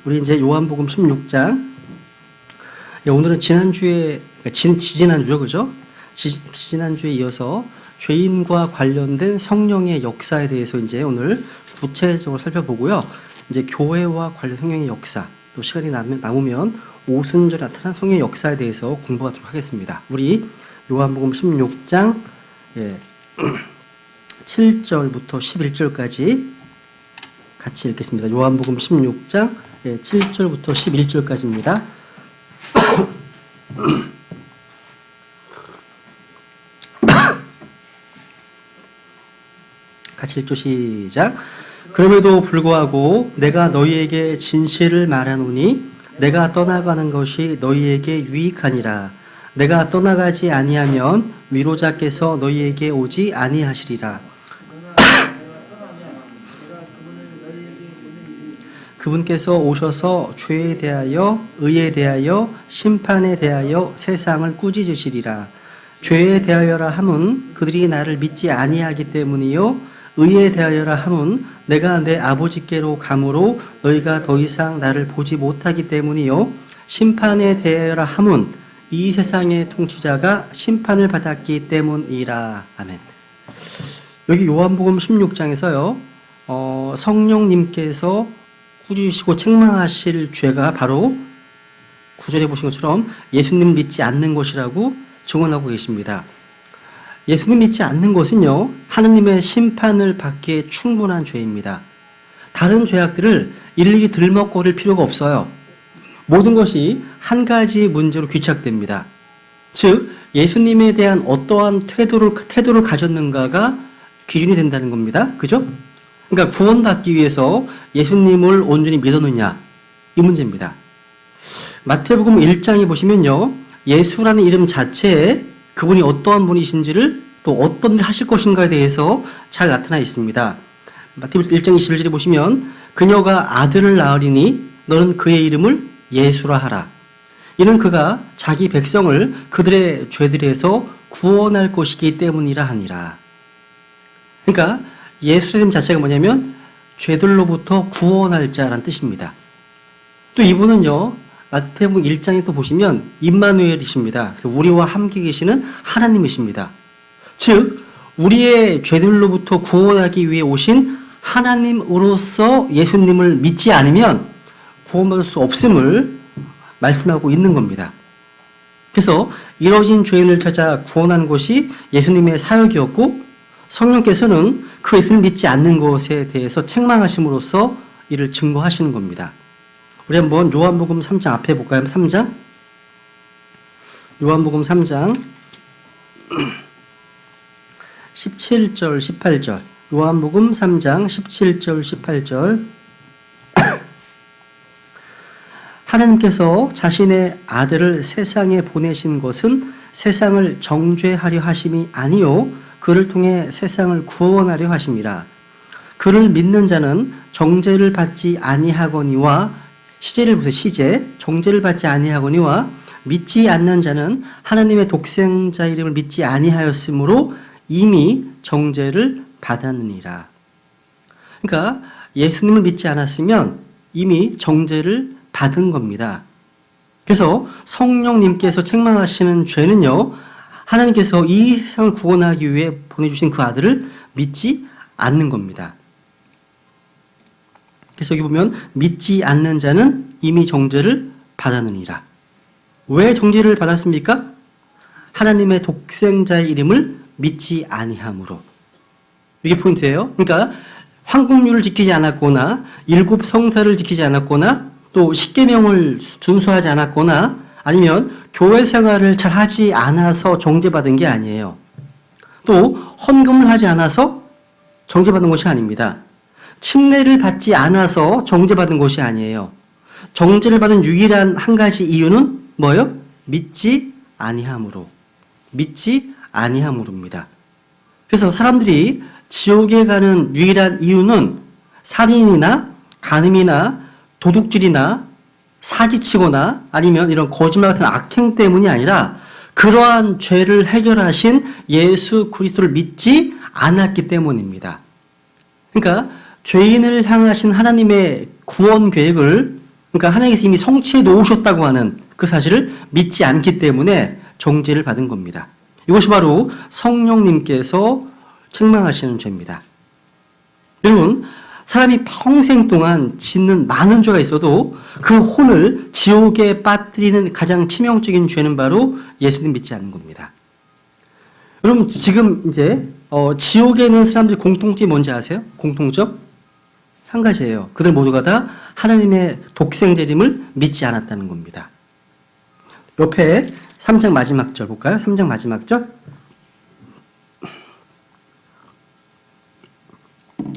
우리 이제 요한복음 16장. 오늘은 지난주에, 지난주죠, 그죠? 지난주에 이어서 죄인과 관련된 성령의 역사에 대해서 이제 오늘 구체적으로 살펴보고요. 이제 교회와 관련 성령의 역사, 또 시간이 남으면 오순절에 나타난 성령의 역사에 대해서 공부하도록 하겠습니다. 우리 요한복음 16장 7절부터 11절까지 같이 읽겠습니다. 요한복음 16장 7절부터 11절까지입니다. 같이 읽죠. 시작. 그럼에도 불구하고 내가 너희에게 진실을 말하노니 내가 떠나가는 것이 너희에게 유익하니라. 내가 떠나가지 아니하면 위로자께서 너희에게 오지 아니하시리라. 그분께서 오셔서 죄에 대하여, 의에 대하여, 심판에 대하여 세상을 꾸짖으시리라. 죄에 대하여라 함은 그들이 나를 믿지 아니하기 때문이요, 의에 대하여라 함은 내가 내 아버지께로 가므로 너희가 더 이상 나를 보지 못하기 때문이요, 심판에 대하여라 함은 이 세상의 통치자가 심판을 받았기 때문이라. 아멘. 여기 요한복음 16장에서요, 성령님께서 꾸짖으시고 책망하실 죄가 바로 구절에 보신 것처럼 예수님 믿지 않는 것이라고 증언하고 계십니다. 예수님 믿지 않는 것은요, 하느님의 심판을 받기에 충분한 죄입니다. 다른 죄악들을 일일이 들먹거릴 필요가 없어요. 모든 것이 한 가지 문제로 귀착됩니다. 즉, 예수님에 대한 어떠한 태도를 가졌는가가 기준이 된다는 겁니다. 그죠? 그러니까 구원받기 위해서 예수님을 온전히 믿었느냐, 이 문제입니다. 마태복음 1장에 보시면요, 예수라는 이름 자체에 그분이 어떠한 분이신지를 또 어떤 일을 하실 것인가에 대해서 잘 나타나 있습니다. 마태복음 1장 21절에 보시면 그녀가 아들을 낳으리니 너는 그의 이름을 예수라 하라. 이는 그가 자기 백성을 그들의 죄들에서 구원할 것이기 때문이라 하니라. 그러니까 예수의 이름 자체가 뭐냐면 죄들로부터 구원할 자라는 뜻입니다. 또 이분은요, 마태복음 1장에 또 보시면 임마누엘이십니다. 우리와 함께 계시는 하나님이십니다. 즉, 우리의 죄들로부터 구원하기 위해 오신 하나님으로서 예수님을 믿지 않으면 구원받을 수 없음을 말씀하고 있는 겁니다. 그래서 이뤄진 죄인을 찾아 구원하는 것이 예수님의 사역이었고, 성령께서는 그 예수를 믿지 않는 것에 대해서 책망하심으로써 이를 증거하시는 겁니다. 우리 한번 요한복음 3장 앞에 볼까요? 3장. 요한복음 3장 17절, 18절. 요한복음 3장 17절, 18절. 하나님께서 자신의 아들을 세상에 보내신 것은 세상을 정죄하려 하심이 아니요 그를 통해 세상을 구원하려 하심이라. 그를 믿는 자는 정죄를 받지 아니하거니와 시제를 보세요. 시제. 정죄를 받지 아니하거니와 믿지 않는 자는 하나님의 독생자 이름을 믿지 아니하였으므로 이미 정죄를 받았느니라. 그러니까 예수님을 믿지 않았으면 이미 정죄를 받은 겁니다. 그래서 성령님께서 책망하시는 죄는요, 하나님께서 이 세상을 구원하기 위해 보내주신 그 아들을 믿지 않는 겁니다. 그래서 여기 보면 믿지 않는 자는 이미 정죄를 받았느니라. 왜 정죄를 받았습니까? 하나님의 독생자의 이름을 믿지 아니함으로. 이게 포인트예요. 그러니까 황금률을 지키지 않았거나 7 성사를 지키지 않았거나 또 십계명을 준수하지 않았거나 아니면 교회 생활을 잘 하지 않아서 정죄받은 게 아니에요. 또 헌금을 하지 않아서 정죄받은 것이 아닙니다. 침례를 받지 않아서 정죄받은 것이 아니에요. 정죄를 받은 유일한 한 가지 이유는 뭐예요? 믿지 아니함으로. 믿지 아니함으로입니다. 그래서 사람들이 지옥에 가는 유일한 이유는 살인이나 간음이나 도둑질이나 사기치거나 아니면 이런 거짓말 같은 악행 때문이 아니라 그러한 죄를 해결하신 예수 그리스도를 믿지 않았기 때문입니다. 그러니까 죄인을 향하신 하나님의 구원 계획을 그러니까 하나님께서 이미 성취해 놓으셨다고 하는 그 사실을 믿지 않기 때문에 정죄를 받은 겁니다. 이것이 바로 성령님께서 책망하시는 죄입니다. 여러분, 사람이 평생 동안 짓는 많은 죄가 있어도 그 혼을 지옥에 빠뜨리는 가장 치명적인 죄는 바로 예수님 믿지 않는 겁니다. 여러분, 지금 이제 지옥에 있는 사람들의 공통점이 뭔지 아세요? 공통점? 한 가지예요. 그들 모두가 다 하나님의 독생자임을 믿지 않았다는 겁니다. 옆에 3장 마지막 절 볼까요? 3장 마지막 절.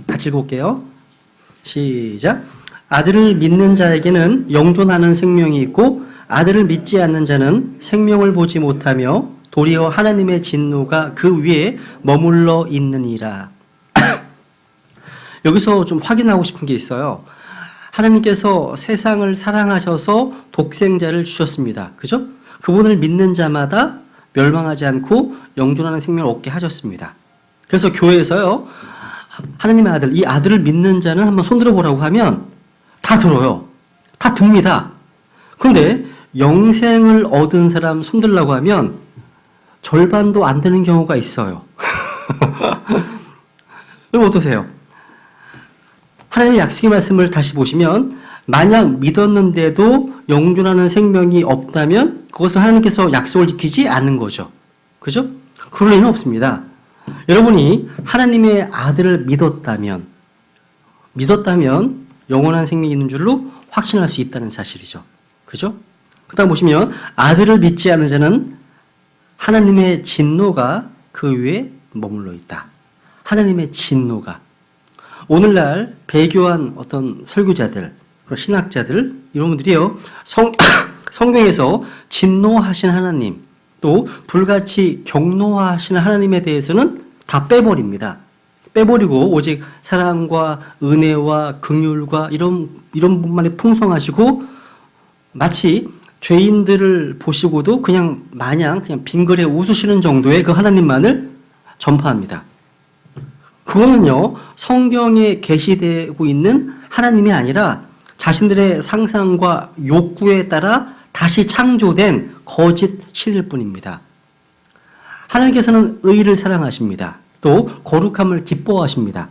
같이 읽어볼게요. 시작. 아들을 믿는 자에게는 영존하는 생명이 있고 아들을 믿지 않는 자는 생명을 보지 못하며 도리어 하나님의 진노가 그 위에 머물러 있느니라. 여기서 좀 확인하고 싶은 게 있어요. 하나님께서 세상을 사랑하셔서 독생자를 주셨습니다. 그죠? 그분을 믿는 자마다 멸망하지 않고 영존하는 생명을 얻게 하셨습니다. 그래서 교회에서요, 하나님의 아들, 이 아들을 믿는 자는 한번 손들어 보라고 하면 다 들어요. 다 듭니다. 그런데 영생을 얻은 사람 손들라고 하면 절반도 안 되는 경우가 있어요. 그럼 어떠세요? 하나님의 약속의 말씀을 다시 보시면 만약 믿었는데도 영존하는 생명이 없다면 그것은 하나님께서 약속을 지키지 않는 거죠. 그죠? 그럴 리는 없습니다. 여러분이 하나님의 아들을 믿었다면 영원한 생명이 있는 줄로 확신할 수 있다는 사실이죠. 그죠? 그 다음 보시면 아들을 믿지 않는 자는 하나님의 진노가 그 위에 머물러 있다. 하나님의 진노가. 오늘날 배교한 어떤 설교자들, 신학자들, 이런 분들이요, 성경에서 진노하신 하나님, 또 불같이 경노하시는 하나님에 대해서는 다 빼버립니다. 빼버리고 오직 사랑과 은혜와 긍휼과 이런 분만이 풍성하시고 마치 죄인들을 보시고도 그냥 마냥 그냥 빙그레 웃으시는 정도의 그 하나님만을 전파합니다. 그거는요, 성경에 계시되고 있는 하나님이 아니라 자신들의 상상과 욕구에 따라 다시 창조된 거짓 신일 뿐입니다. 하나님께서는 의를 사랑하십니다. 또 거룩함을 기뻐하십니다.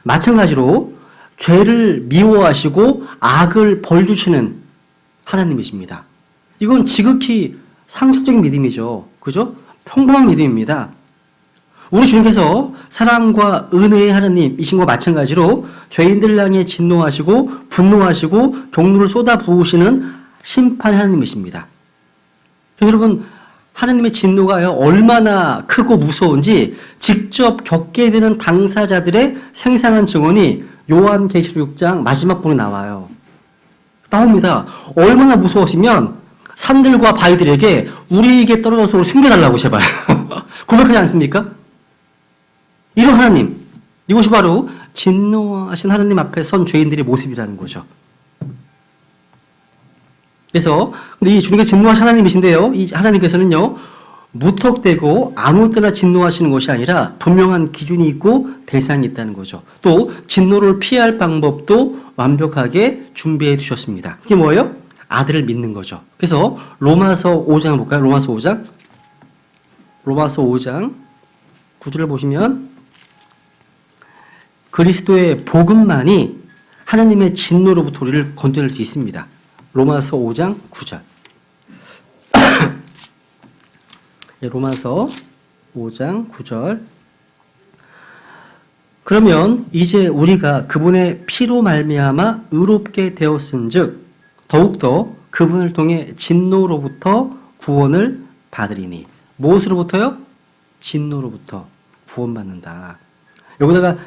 마찬가지로 죄를 미워하시고 악을 벌주시는 하나님이십니다. 이건 지극히 상식적인 믿음이죠. 그죠? 평범한 믿음입니다. 우리 주님께서 사랑과 은혜의 하나님이신 것과 마찬가지로 죄인들을 향해 진노하시고 분노하시고 경륜을 쏟아부으시는 심판 하나님이십니다. 여러분, 하나님의 진노가요, 얼마나 크고 무서운지 직접 겪게 되는 당사자들의 생생한 증언이 요한계시록 6장 마지막 부분에 나와요. 나옵니다. 얼마나 무서우시면 산들과 바위들에게 우리에게 떨어져서 숨겨달라고 제발 고백하지 않습니까? 이런 하나님, 이것이 바로 진노하신 하나님 앞에 선 죄인들의 모습이라는 거죠. 그래서 근데 이 주님께서 진노하신 하나님이신데요, 이 하나님께서는요, 무턱대고 아무 때나 진노하시는 것이 아니라 분명한 기준이 있고 대상이 있다는 거죠. 또 진노를 피할 방법도 완벽하게 준비해 두셨습니다. 그게 뭐예요? 아들을 믿는 거죠. 그래서 로마서 5장 볼까요? 로마서 5장 9절을 보시면 그리스도의 복음만이 하나님의 진노로부터 우리를 건져낼 수 있습니다. 로마서 5장 9절. 로마서 5장 9절. 그러면 이제 우리가 그분의 피로 말미암아 의롭게 되었은즉 더욱더 그분을 통해 진노로부터 구원을 받으리니. 무엇으로부터요? 진노로부터 구원받는다. 여기다가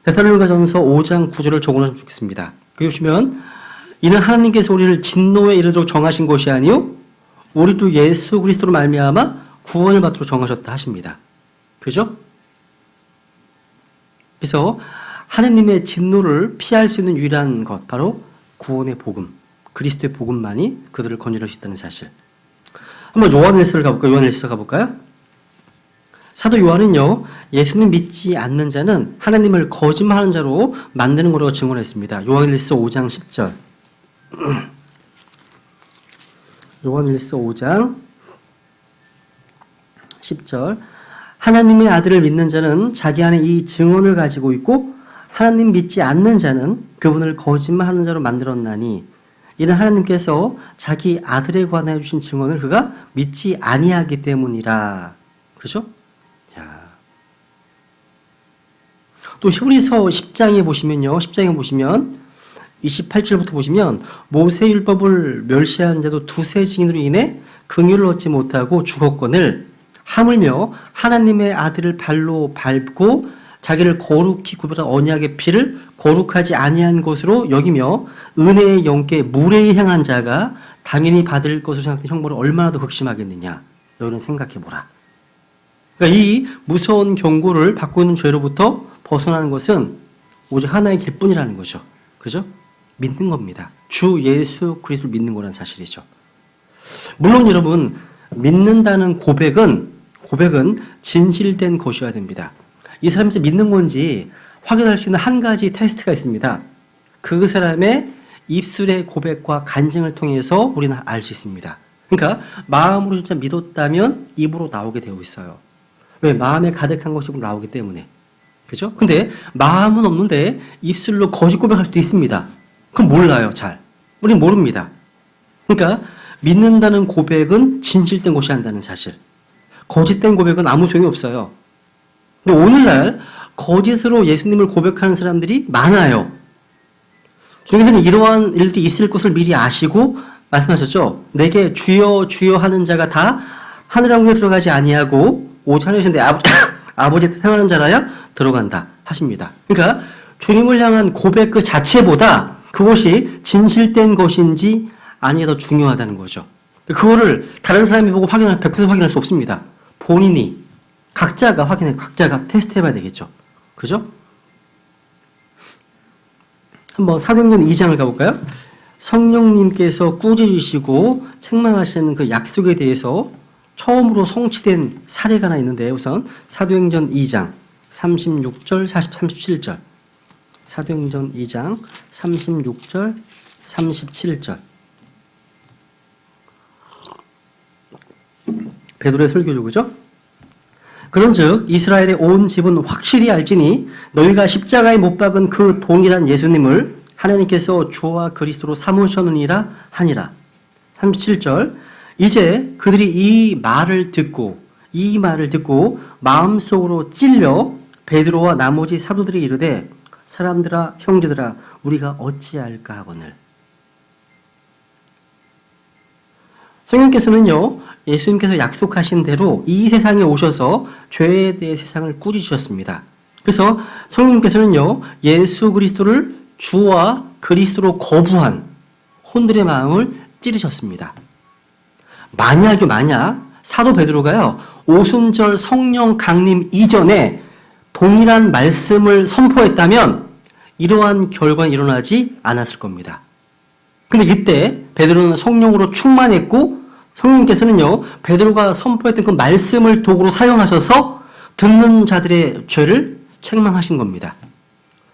데살로니가전서 5장 9절을 적어놓으면 좋겠습니다. 거기 보시면 이는 하나님께서 우리를 진노에 이르도록 정하신 것이 아니요 우리도 예수 그리스도로 말미암아 구원을 받도록 정하셨다 하십니다. 그죠? 그래서 하나님의 진노를 피할 수 있는 유일한 것 바로 구원의 복음, 그리스도의 복음만이 그들을 건져낼 수 있다는 사실. 한번 요한일서를 가볼까요? 요한일서 가볼까요? 사도 요한은요, 예수님 믿지 않는 자는 하나님을 거짓말하는 자로 만드는 거라고 증언했습니다. 요한일서 5장 10절. 요한일서 5장 10절. 하나님의 아들을 믿는 자는 자기 안에 이 증언을 가지고 있고 하나님 믿지 않는 자는 그분을 거짓말하는 자로 만들었나니 이는 하나님께서 자기 아들에 관하여 주신 증언을 그가 믿지 아니하기 때문이라. 그렇죠? 자. 또 히브리서 10장에 보시면요. 10장에 보시면 28절부터 보시면 모세율법을 멸시한 자도 두세 증인으로 인해 긍휼을 얻지 못하고 죽었거늘 하물며 하나님의 아들을 발로 밟고 자기를 거룩히 구별한 언약의 피를 거룩하지 아니한 것으로 여기며 은혜의 영께 무례히 행한 자가 당연히 받을 것으로 생각된 형벌을 얼마나 더 극심하겠느냐. 너희는 생각해보라. 그러니까 이 무서운 경고를 받고 있는 죄로부터 벗어나는 것은 오직 하나의 길뿐이라는 거죠. 그죠? 믿는 겁니다. 주 예수 그리스도를 믿는 거라는 사실이죠. 물론 여러분 믿는다는 고백은 진실된 것이어야 됩니다. 이 사람이 믿는 건지 확인할 수 있는 한 가지 테스트가 있습니다. 그 사람의 입술의 고백과 간증을 통해서 우리는 알 수 있습니다. 그러니까 마음으로 진짜 믿었다면 입으로 나오게 되어 있어요. 왜? 마음에 가득한 것이 입으로 나오기 때문에. 그죠? 근데 마음은 없는데 입술로 거짓 고백할 수도 있습니다. 그럼 몰라요, 잘. 우리는 모릅니다. 그러니까 믿는다는 고백은 진실된 것이 한다는 사실. 거짓된 고백은 아무 소용이 없어요. 근데 오늘날 거짓으로 예수님을 고백하는 사람들이 많아요. 중에서는 이러한 일들이 있을 것을 미리 아시고 말씀하셨죠. 내게 주여 주여 하는 자가 다 하늘 왕국에 들어가지 아니하고 오직 하늘에 내 아버지 뜻 행하는 자라야 들어간다 하십니다. 그러니까 주님을 향한 고백 그 자체보다 그것이 진실된 것인지 아니냐 더 중요하다는 거죠. 그거를 다른 사람이 보고 100% 확인할 수 없습니다. 본인이 각자가 테스트 해봐야 되겠죠. 그죠? 한번 사도행전 2장을 가볼까요? 성령님께서 꾸짖으시고 책망하시는 그 약속에 대해서 처음으로 성취된 사례가 하나 있는데 우선 사도행전 2장 36절, 37절. 사도행전 2장 36절, 37절. 베드로의 설교죠, 그죠? 그런즉 이스라엘의 온 집은 확실히 알지니 너희가 십자가에 못 박은 그 동일한 예수님을 하나님께서 주와 그리스도로 삼으셨느니라 하니라. 37절. 이제 그들이 이 말을 듣고 마음속으로 찔려 베드로와 나머지 사도들이 이르되 사람들아 형제들아 우리가 어찌할까 하거늘. 성령께서는요 예수님께서 약속하신 대로 이 세상에 오셔서 죄에 대해 세상을 꾸짖으셨습니다. 그래서 성령께서는요 예수 그리스도를 주와 그리스도로 거부한 혼들의 마음을 찌르셨습니다. 만약 사도 베드로가요 오순절 성령 강림 이전에 동일한 말씀을 선포했다면 이러한 결과는 일어나지 않았을 겁니다. 근데 이때 베드로는 성령으로 충만했고 성령님께서는요 베드로가 선포했던 그 말씀을 도구로 사용하셔서 듣는 자들의 죄를 책망하신 겁니다.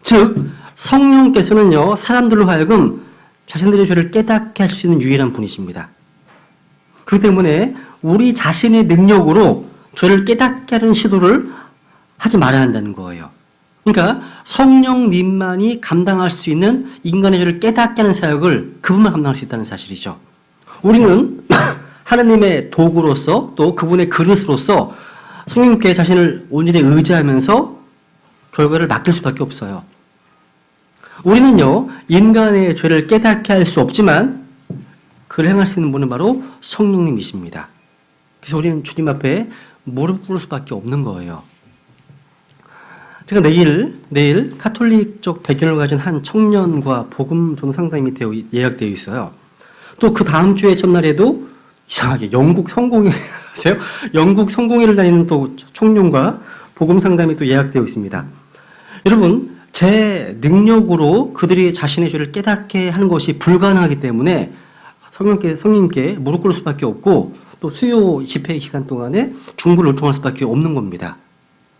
즉 성령께서는요 사람들로 하여금 자신들의 죄를 깨닫게 할 수 있는 유일한 분이십니다. 그렇기 때문에 우리 자신의 능력으로 죄를 깨닫게 하는 시도를 하지 말아야 한다는 거예요. 그러니까 성령님만이 감당할 수 있는 인간의 죄를 깨닫게 하는 사역을 그분만 감당할 수 있다는 사실이죠. 우리는 하나님의 도구로서 또 그분의 그릇으로서 성령님께 자신을 온전히 의지하면서 결과를 맡길 수밖에 없어요. 우리는요 인간의 죄를 깨닫게 할 수 없지만 그를 행할 수 있는 분은 바로 성령님이십니다. 그래서 우리는 주님 앞에 무릎 꿇을 수밖에 없는 거예요. 제가 내일 카톨릭적 배경을 가진 한 청년과 복음 전도 상담이 예약되어 있어요. 또 그 다음 주에 첫날에도 이상하게 영국 성공회를 다니는 또 청년과 복음 상담이 또 예약되어 있습니다. 여러분, 제 능력으로 그들이 자신의 죄를 깨닫게 하는 것이 불가능하기 때문에 성령님께 무릎 꿇을 수밖에 없고 또 수요 집회 기간 동안에 중보를 요청할 수밖에 없는 겁니다.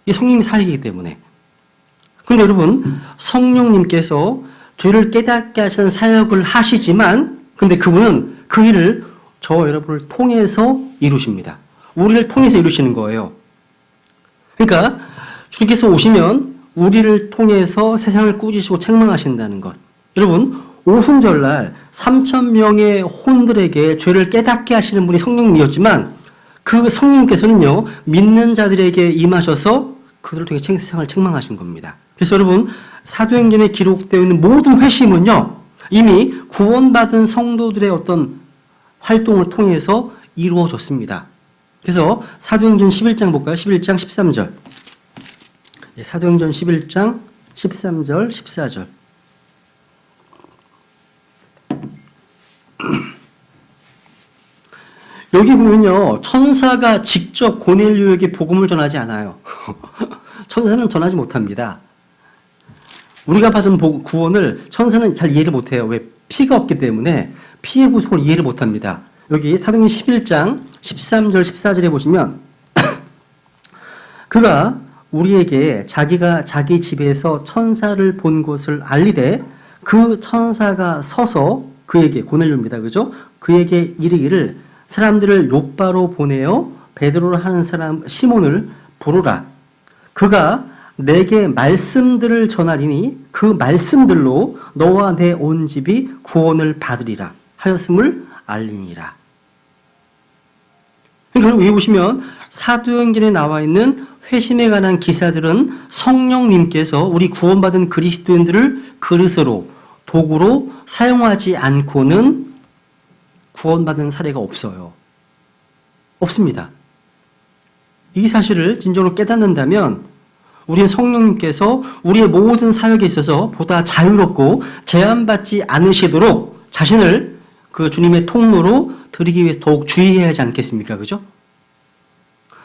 이 성령님이 살기이기 때문에. 그런데 여러분, 성령님께서 죄를 깨닫게 하시는 사역을 하시지만 근데 그분은 그 일을 저 여러분을 통해서 이루십니다. 우리를 통해서 이루시는 거예요. 그러니까 주님께서 오시면 우리를 통해서 세상을 꾸짖으시고 책망하신다는 것. 여러분, 오순절날 3,000명의 혼들에게 죄를 깨닫게 하시는 분이 성령님이었지만 그 성령님께서는요, 믿는 자들에게 임하셔서 그들을 통해 세상을 책망하신 겁니다. 그래서 여러분, 사도행전에 기록되어 있는 모든 회심은요, 이미 구원받은 성도들의 어떤 활동을 통해서 이루어졌습니다. 그래서 사도행전 11장 볼까요? 11장 13절. 사도행전 11장 13절, 14절. 여기 보면요, 천사가 직접 고넬료에게 복음을 전하지 않아요. 천사는 전하지 못합니다. 우리가 받은 구원을 천사는 잘 이해를 못해요. 왜? 피가 없기 때문에 피의 구속을 이해를 못합니다. 여기 사도행전 11장 13절 14절에 보시면 그가 우리에게 자기가 자기 집에서 천사를 본 것을 알리되 그 천사가 서서 그에게, 고넬료입니다. 그죠? 그에게 이르기를 사람들을 욥바로 보내어 베드로로 하는 사람 시몬을 부르라. 그가 내게 말씀들을 전하리니 그 말씀들로 너와 내 온 집이 구원을 받으리라 하였음을 알리니라. 그러니까 여기 보시면 사도행전에 나와 있는 회심에 관한 기사들은 성령님께서 우리 구원받은 그리스도인들을 그릇으로, 도구로 사용하지 않고는 구원받은 사례가 없어요. 없습니다. 이 사실을 진정으로 깨닫는다면 우리는 성령님께서 우리의 모든 사역에 있어서 보다 자유롭고 제한받지 않으시도록 자신을 그 주님의 통로로 드리기 위해서 더욱 주의해야 하지 않겠습니까? 그죠?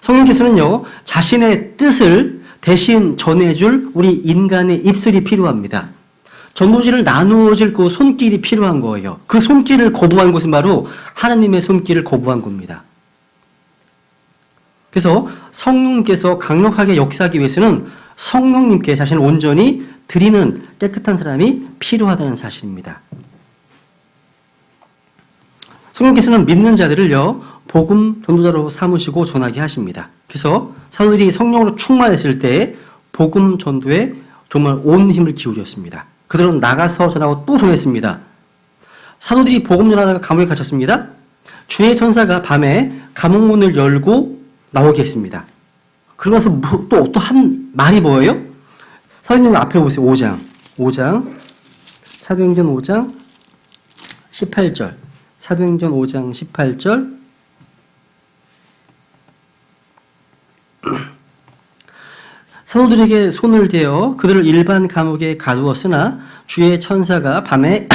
성령께서는요, 자신의 뜻을 대신 전해줄 우리 인간의 입술이 필요합니다. 전도지를 나누어질 그 손길이 필요한 거예요. 그 손길을 거부한 것은 바로 하나님의 손길을 거부한 겁니다. 그래서 성령님께서 강력하게 역사하기 위해서는 성령님께 자신을 온전히 드리는 깨끗한 사람이 필요하다는 사실입니다. 성령께서는 믿는 자들을요, 복음 전도자로 삼으시고 전하게 하십니다. 그래서 사도들이 성령으로 충만했을 때 복음 전도에 정말 온 힘을 기울였습니다. 그들은 나가서 전하고 또 전했습니다. 사도들이 복음 전하다가 감옥에 갇혔습니다. 주의 천사가 밤에 감옥문을 열고 나오게 했습니다. 그러면서 또 한 말이 뭐예요? 사도행전 앞에 보세요. 5장. 사도행전 5장 18절. 사도행전 5장 18절. 사도들에게 손을 대어 그들을 일반 감옥에 가두었으나 주의 천사가 밤에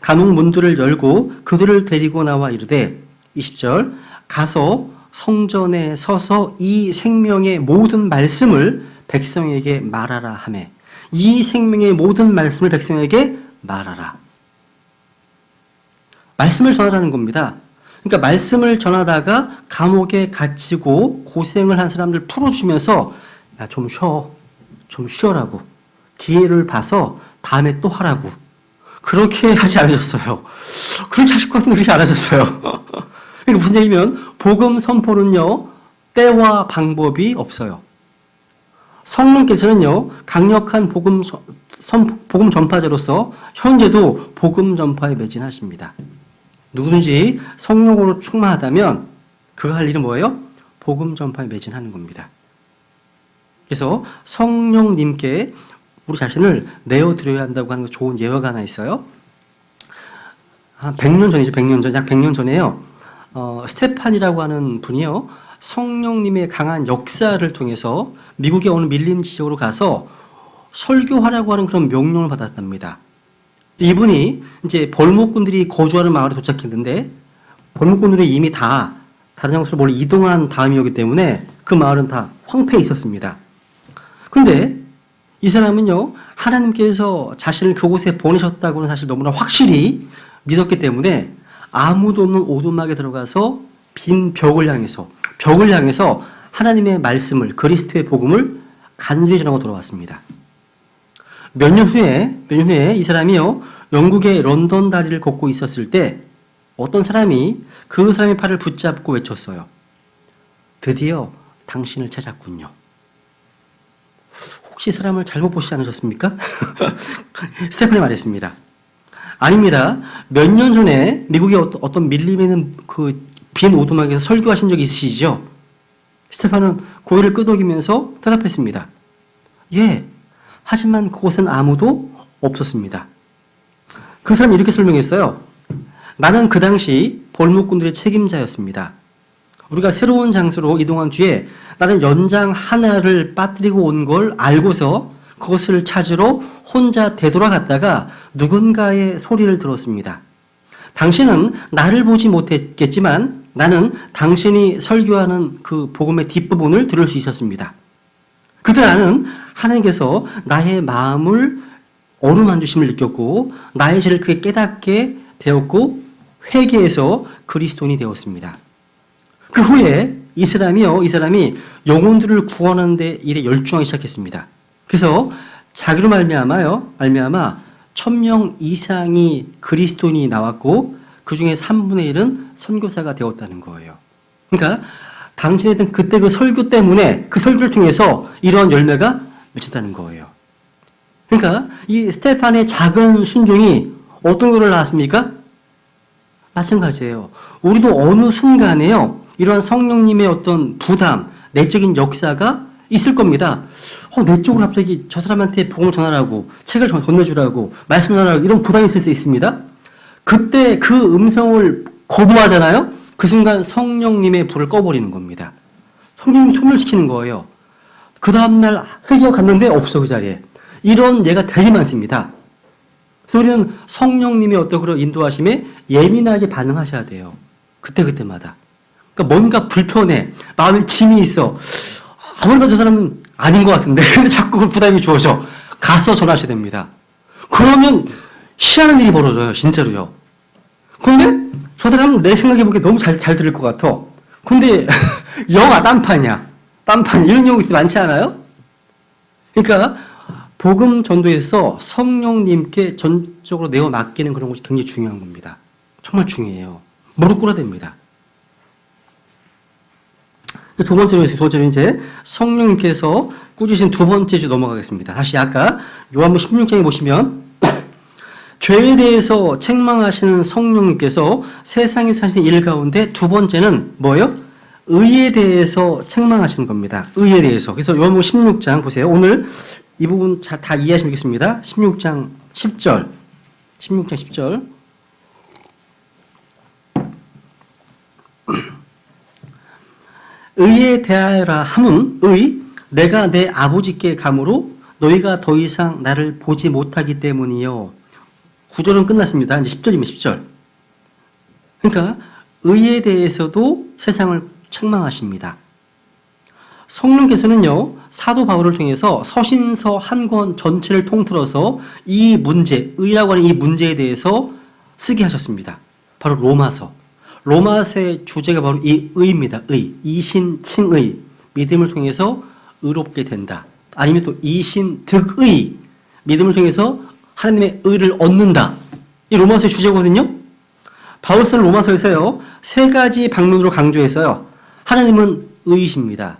감옥 문들을 열고 그들을 데리고 나와 이르되 20절 가서 성전에 서서 이 생명의 모든 말씀을 백성에게 말하라 하매 이 생명의 모든 말씀을 백성에게 말하라. 말씀을 전하라는 겁니다. 그러니까 말씀을 전하다가 감옥에 갇히고 고생을 한 사람들 풀어주면서 야, 좀 쉬어라고. 기회를 봐서 다음에 또 하라고. 그렇게 하지 않으셨어요. 그렇게 하실 것 같은데 그렇게 안 하셨어요. 그러니까 무슨 얘기면 복음 선포는요, 때와 방법이 없어요. 성령께서는요, 강력한 복음 전파자로서 현재도 복음 전파에 매진하십니다. 누구든지 성령으로 충만하다면 그가 할 일은 뭐예요? 복음 전파에 매진하는 겁니다. 그래서 성령님께 우리 자신을 내어드려야 한다고 하는 좋은 예화가 하나 있어요. 한 100년 전이죠. 100년 전, 약 100년 전에요. 스테판이라고 하는 분이요. 성령님의 강한 역사를 통해서 미국의 어느 밀림 지역으로 가서 설교하라고 하는 그런 명령을 받았답니다. 이분이 이제 벌목꾼들이 거주하는 마을에 도착했는데 벌목꾼들이 이미 다 다른 장소로 멀리 이동한 다음이었기 때문에 그 마을은 다 황폐해 있었습니다. 근데 이 사람은요, 하나님께서 자신을 그곳에 보내셨다고 하는 사실 너무나 확실히 믿었기 때문에 아무도 없는 오두막에 들어가서 빈 벽을 향해서 하나님의 말씀을, 그리스도의 복음을 간절히 전하고 돌아왔습니다. 몇 년 후에 이 사람이요, 영국의 런던 다리를 걷고 있었을 때 어떤 사람이 그 사람의 팔을 붙잡고 외쳤어요. 드디어 당신을 찾았군요. 혹시 사람을 잘못 보시지 않으셨습니까? 스테판이 말했습니다. 아닙니다. 몇 년 전에 미국의 어떤 밀림 있는 그 빈 오두막에서 설교하신 적 있으시죠? 스테판은 고개를 끄덕이면서 대답했습니다. 예, 하지만 그곳은 아무도 없었습니다. 그 사람이 이렇게 설명했어요. 나는 그 당시 벌목꾼들의 책임자였습니다. 우리가 새로운 장소로 이동한 뒤에 나는 연장 하나를 빠뜨리고 온 걸 알고서 그것을 찾으러 혼자 되돌아갔다가 누군가의 소리를 들었습니다. 당신은 나를 보지 못했겠지만 나는 당신이 설교하는 그 복음의 뒷부분을 들을 수 있었습니다. 그때 나는 하나님께서 나의 마음을 어루만 주심을 느꼈고 나의 죄를 크게 깨닫게 되었고 회개해서 그리스도인이 되었습니다. 그 후에 이 사람이 영혼들을 구원하는 데 일에 열중하기 시작했습니다. 그래서 자기로 말미암아 1000명 이상이 그리스도인이 나왔고 그 중에 3분의 1은 선교사가 되었다는 거예요. 그러니까 당신에 대한 그때 그 설교 때문에 그 설교를 통해서 이러한 열매가 맺혔다는 거예요. 그러니까 이 스테판의 작은 순종이 어떤 것을 낳았습니까? 마찬가지예요. 우리도 어느 순간에요. 이러한 성령님의 어떤 부담, 내적인 역사가 있을 겁니다. 내적으로 갑자기 저 사람한테 복음을 전하라고, 책을 건네주라고, 말씀을 전하라고 이런 부담이 있을 수 있습니다. 그때 그 음성을 거부하잖아요. 그 순간 성령님의 불을 꺼버리는 겁니다. 성령님 소멸시키는 거예요. 그 다음날 회개가 갔는데 없어 그 자리에. 이런 예가 되게 많습니다. 그래서 우리는 성령님의 어떤 그런 인도하심에 예민하게 반응하셔야 돼요. 그때마다. 그러니까 뭔가 불편해. 마음에 짐이 있어. 아무래도 저 사람은 아닌 것 같은데. 근데 자꾸 그 부담이 주어져. 가서 전하셔야 됩니다. 그러면 희한한 일이 벌어져요. 진짜로요. 근데 저 사람은 내 생각해보기에 너무 잘 들을 것 같아. 근데 영아 딴판이야. 이런 경우 많지 않아요? 그러니까 복음 전도에서 성령님께 전적으로 내어 맡기는 그런 것이 굉장히 중요한 겁니다. 정말 중요해요. 무릎 꿇어야 됩니다. 두 번째로 이제 성령님께서 꾸짖으신 두 번째 주 넘어가겠습니다. 다시 아까 요한복음 16장에 보시면 죄에 대해서 책망하시는 성령님께서 세상에서 하시는 일 가운데 두 번째는 뭐예요? 의에 대해서 책망하시는 겁니다. 의에 대해서. 그래서 요한복음 16장 보세요. 오늘 이 부분 다 이해하시면 좋겠습니다. 16장 10절. 의에 대하여라 함은 내가 내 아버지께 감으로 너희가 더 이상 나를 보지 못하기 때문이요. 9절은 끝났습니다. 이제 10절입니다. 10절. 그러니까 의에 대해서도 세상을 책망하십니다. 성령께서는요, 사도 바울을 통해서 서신서 한 권 전체를 통틀어서 이 문제, 의라고 하는 이 문제에 대해서 쓰게 하셨습니다. 바로 로마서의 주제가 바로 이 의입니다. 이신칭의, 믿음을 통해서 의롭게 된다. 아니면 또 이신득의, 믿음을 통해서 하나님의 의를 얻는다. 이 로마서의 주제거든요. 바울서는 로마서에서요, 세 가지 방면으로 강조했어요. 하나님은 의이십니다.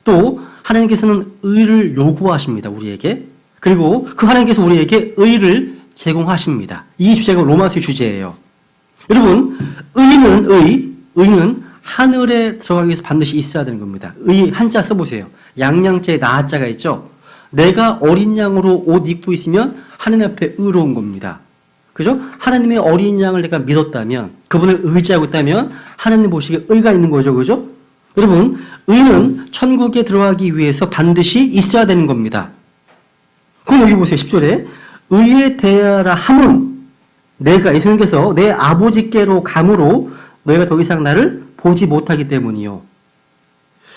또 하나님께서는 의를 요구하십니다. 우리에게. 그리고 그 하나님께서 우리에게 의를 제공하십니다. 이 주제가 로마서의 주제예요. 여러분, 의는 하늘에 들어가기 위해서 반드시 있어야 되는 겁니다. 의 한자 써보세요. 양양자에 나자가 있죠. 내가 어린 양으로 옷 입고 있으면 하나님 앞에 의로운 겁니다. 그죠? 하나님의 어린 양을 내가 믿었다면, 그분을 의지하고 있다면 하나님 보시기에 의가 있는 거죠. 그죠? 여러분, 의는 천국에 들어가기 위해서 반드시 있어야 되는 겁니다. 그럼 여기 보세요. 10절에 의에 대하라 함은 내가 예수님께서 내 아버지께로 감으로 너희가 더 이상 나를 보지 못하기 때문이요.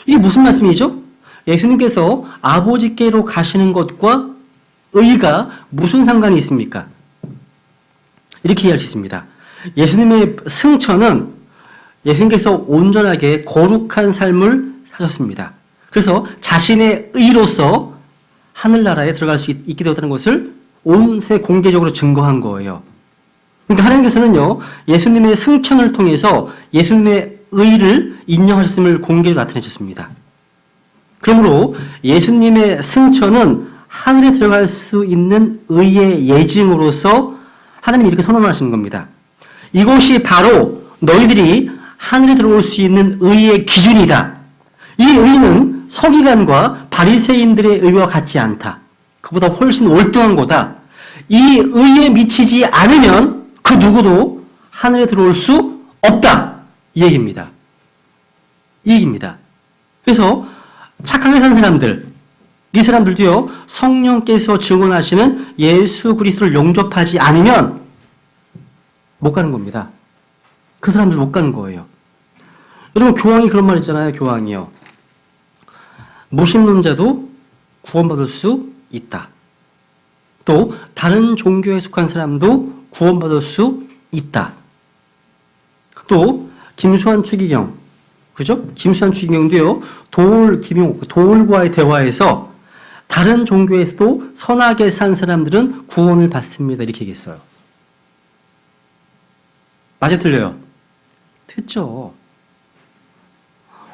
이게 무슨 말씀이죠? 예수님께서 아버지께로 가시는 것과 의가 무슨 상관이 있습니까? 이렇게 이해할 수 있습니다. 예수님의 승천은 예수님께서 온전하게 거룩한 삶을 사셨습니다. 그래서 자신의 의로서 하늘나라에 들어갈 수 있게 되었다는 것을 온세 공개적으로 증거한 거예요. 그러니까 하나님께서는요, 예수님의 승천을 통해서 예수님의 의를 인정하셨음을 공개로 나타내셨습니다. 그러므로 예수님의 승천은 하늘에 들어갈 수 있는 의의 예증으로서 하나님이 이렇게 선언하시는 겁니다. 이것이 바로 너희들이 하늘에 들어올 수 있는 의의 기준이다. 이 의는 서기관과 바리새인들의 의와 같지 않다. 그보다 훨씬 월등한 거다. 이 의에 미치지 않으면 그 누구도 하늘에 들어올 수 없다. 이 얘기입니다. 이 얘기입니다. 그래서 착하게 사는 사람들, 이 사람들도요, 성령께서 증언하시는 예수 그리스도를 영접하지 않으면 못 가는 겁니다. 그 사람들 못 가는 거예요. 여러분, 교황이 그런 말 있잖아요. 교황이요. 무신론 자도 구원받을 수 있다. 또 다른 종교에 속한 사람도 구원받을 수 있다. 또 김수환 추기경, 그죠? 김수환 추기경도요, 도울과의 대화에서 다른 종교에서도 선하게 산 사람들은 구원을 받습니다. 이렇게 얘기했어요. 맞아, 틀려요? 됐죠.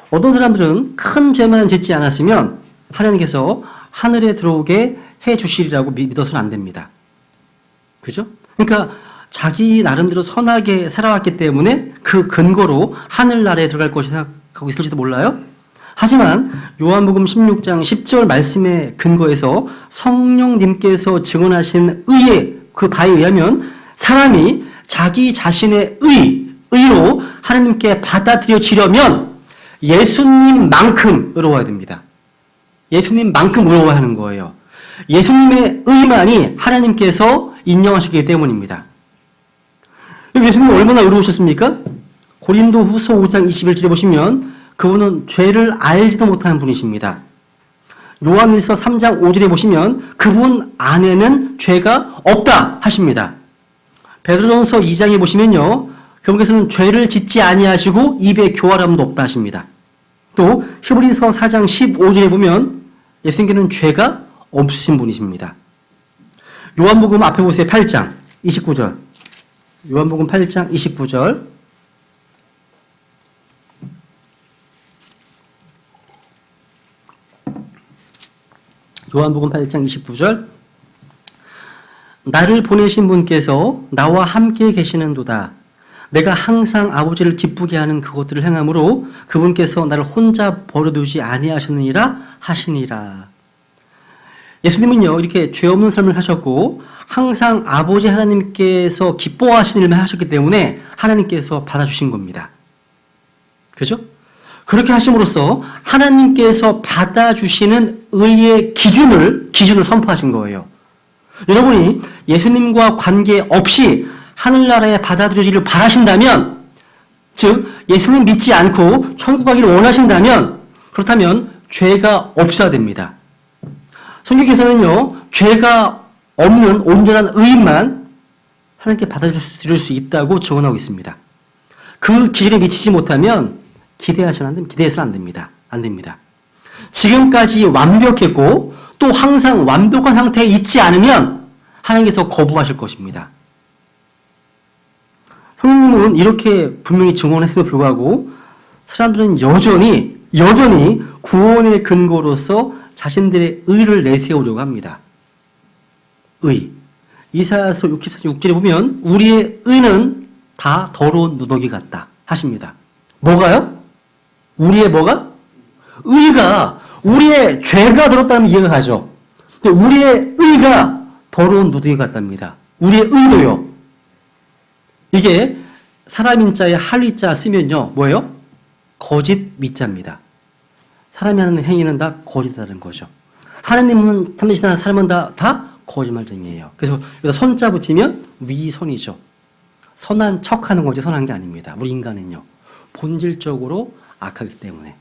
어떤 사람들은 큰 죄만 짓지 않았으면 하나님께서 하늘에 들어오게 해 주시리라고 믿어서는 안 됩니다. 그죠? 그러니까 자기 나름대로 선하게 살아왔기 때문에 그 근거로 하늘나라에 들어갈 것이 생각하고 있을지도 몰라요. 하지만 요한복음 16장 10절 말씀의 근거에서 성령님께서 증언하신 의의 그 바에 의하면 사람이 자기 자신의 의로 하나님께 받아들여지려면 예수님만큼 의로워야 됩니다. 예수님만큼 의로워야 하는 거예요. 예수님의 의만이 하나님께서 인정하시기 때문입니다. 예수님은 얼마나 의로우셨습니까? 고린도 후서 5장 21절에 보시면 그분은 죄를 알지도 못하는 분이십니다. 요한일서 3장 5절에 보시면 그분 안에는 죄가 없다 하십니다. 베드로전서 2장에 보시면요, 그분께서는 죄를 짓지 아니하시고 입에 교활함도 없다 하십니다. 또 히브리서 4장 15절에 보면 예수님께는 죄가 없으신 분이십니다. 요한복음 앞에 보세요. 8장 29절. 요한복음 8장 29절. 요한복음 8장 29절. 나를 보내신 분께서 나와 함께 계시는도다. 내가 항상 아버지를 기쁘게 하는 그것들을 행함으로 그분께서 나를 혼자 버려두지 아니하셨느니라 하시니라. 예수님은요, 이렇게 죄 없는 삶을 사셨고 항상 아버지 하나님께서 기뻐하시는 일만 하셨기 때문에 하나님께서 받아주신 겁니다. 그죠? 그렇게 하심으로써 하나님께서 받아주시는 의의 기준을 선포하신 거예요. 여러분이 예수님과 관계없이 하늘나라에 받아들여지기를 바라신다면, 즉 예수님 믿지 않고 천국 가기를 원하신다면, 그렇다면 죄가 없어야 됩니다. 성경께서는요, 죄가 없는 온전한 의인만 하나님께 받아들일 수 있다고 증언하고 있습니다. 그 기준에 미치지 못하면 기대해서는 안 됩니다. 안 됩니다. 지금까지 완벽했고 또 항상 완벽한 상태에 있지 않으면 하나님께서 거부하실 것입니다. 성령님은 이렇게 분명히 증언했음에도 불구하고 사람들은 여전히 구원의 근거로서 자신들의 의를 내세우려고 합니다. 의. 이사야서 64장 6절에 보면 우리의 의는 다 더러운 누더기 같다 하십니다. 뭐가요? 우리의 뭐가? 의가, 우리의 죄가 더럽다면 이해가 가죠. 근데 우리의 의가 더러운 누더기 같답니다. 우리의 의도요. 이게 사람인자에 할리자 쓰면요, 뭐예요? 거짓 미자입니다. 사람이 하는 행위는 다 거짓이라는 거죠. 하나님은 참되시는 사람은 다 거짓말쟁이에요. 그래서 여기다 선자 붙이면 위선이죠. 선한 척하는 거지 선한 게 아닙니다. 우리 인간은요, 본질적으로 악하기 때문에.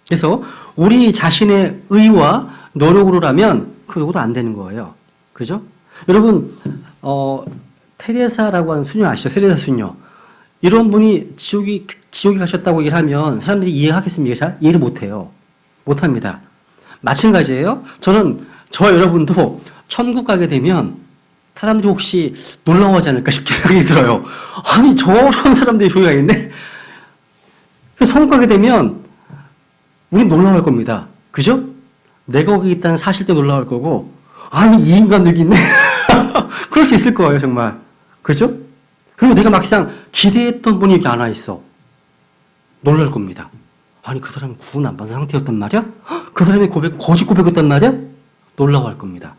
그래서 우리 자신의 의와 노력으로라면 그 누구도 안 되는 거예요. 그죠? 여러분, 테레사라고 하는 수녀 아시죠? 테레사 수녀. 이런 분이 지옥에 가셨다고 얘기를 하면 사람들이 이해하겠습니까? 잘? 이해를 못해요. 못합니다. 마찬가지예요. 저와 여러분도 천국 가게 되면 사람들이 혹시 놀라워하지 않을까 싶은 생각이 들어요. 아니, 저런 사람들이 저기 가 있네? 천국 가게 되면 우린 놀라워할 겁니다. 그죠? 내가 거기 있다는 사실 때 놀라워할 거고, 아니, 이 인간 여기 있네? 그럴 수 있을 거예요, 정말. 그죠? 그리고 내가 막상 기대했던 분이 여기 안 와 있어. 놀랄 겁니다. 아니, 그 사람이 구원 안 받은 상태였단 말이야? 그 사람이 거짓 고백했단 말이야? 놀라워할 겁니다.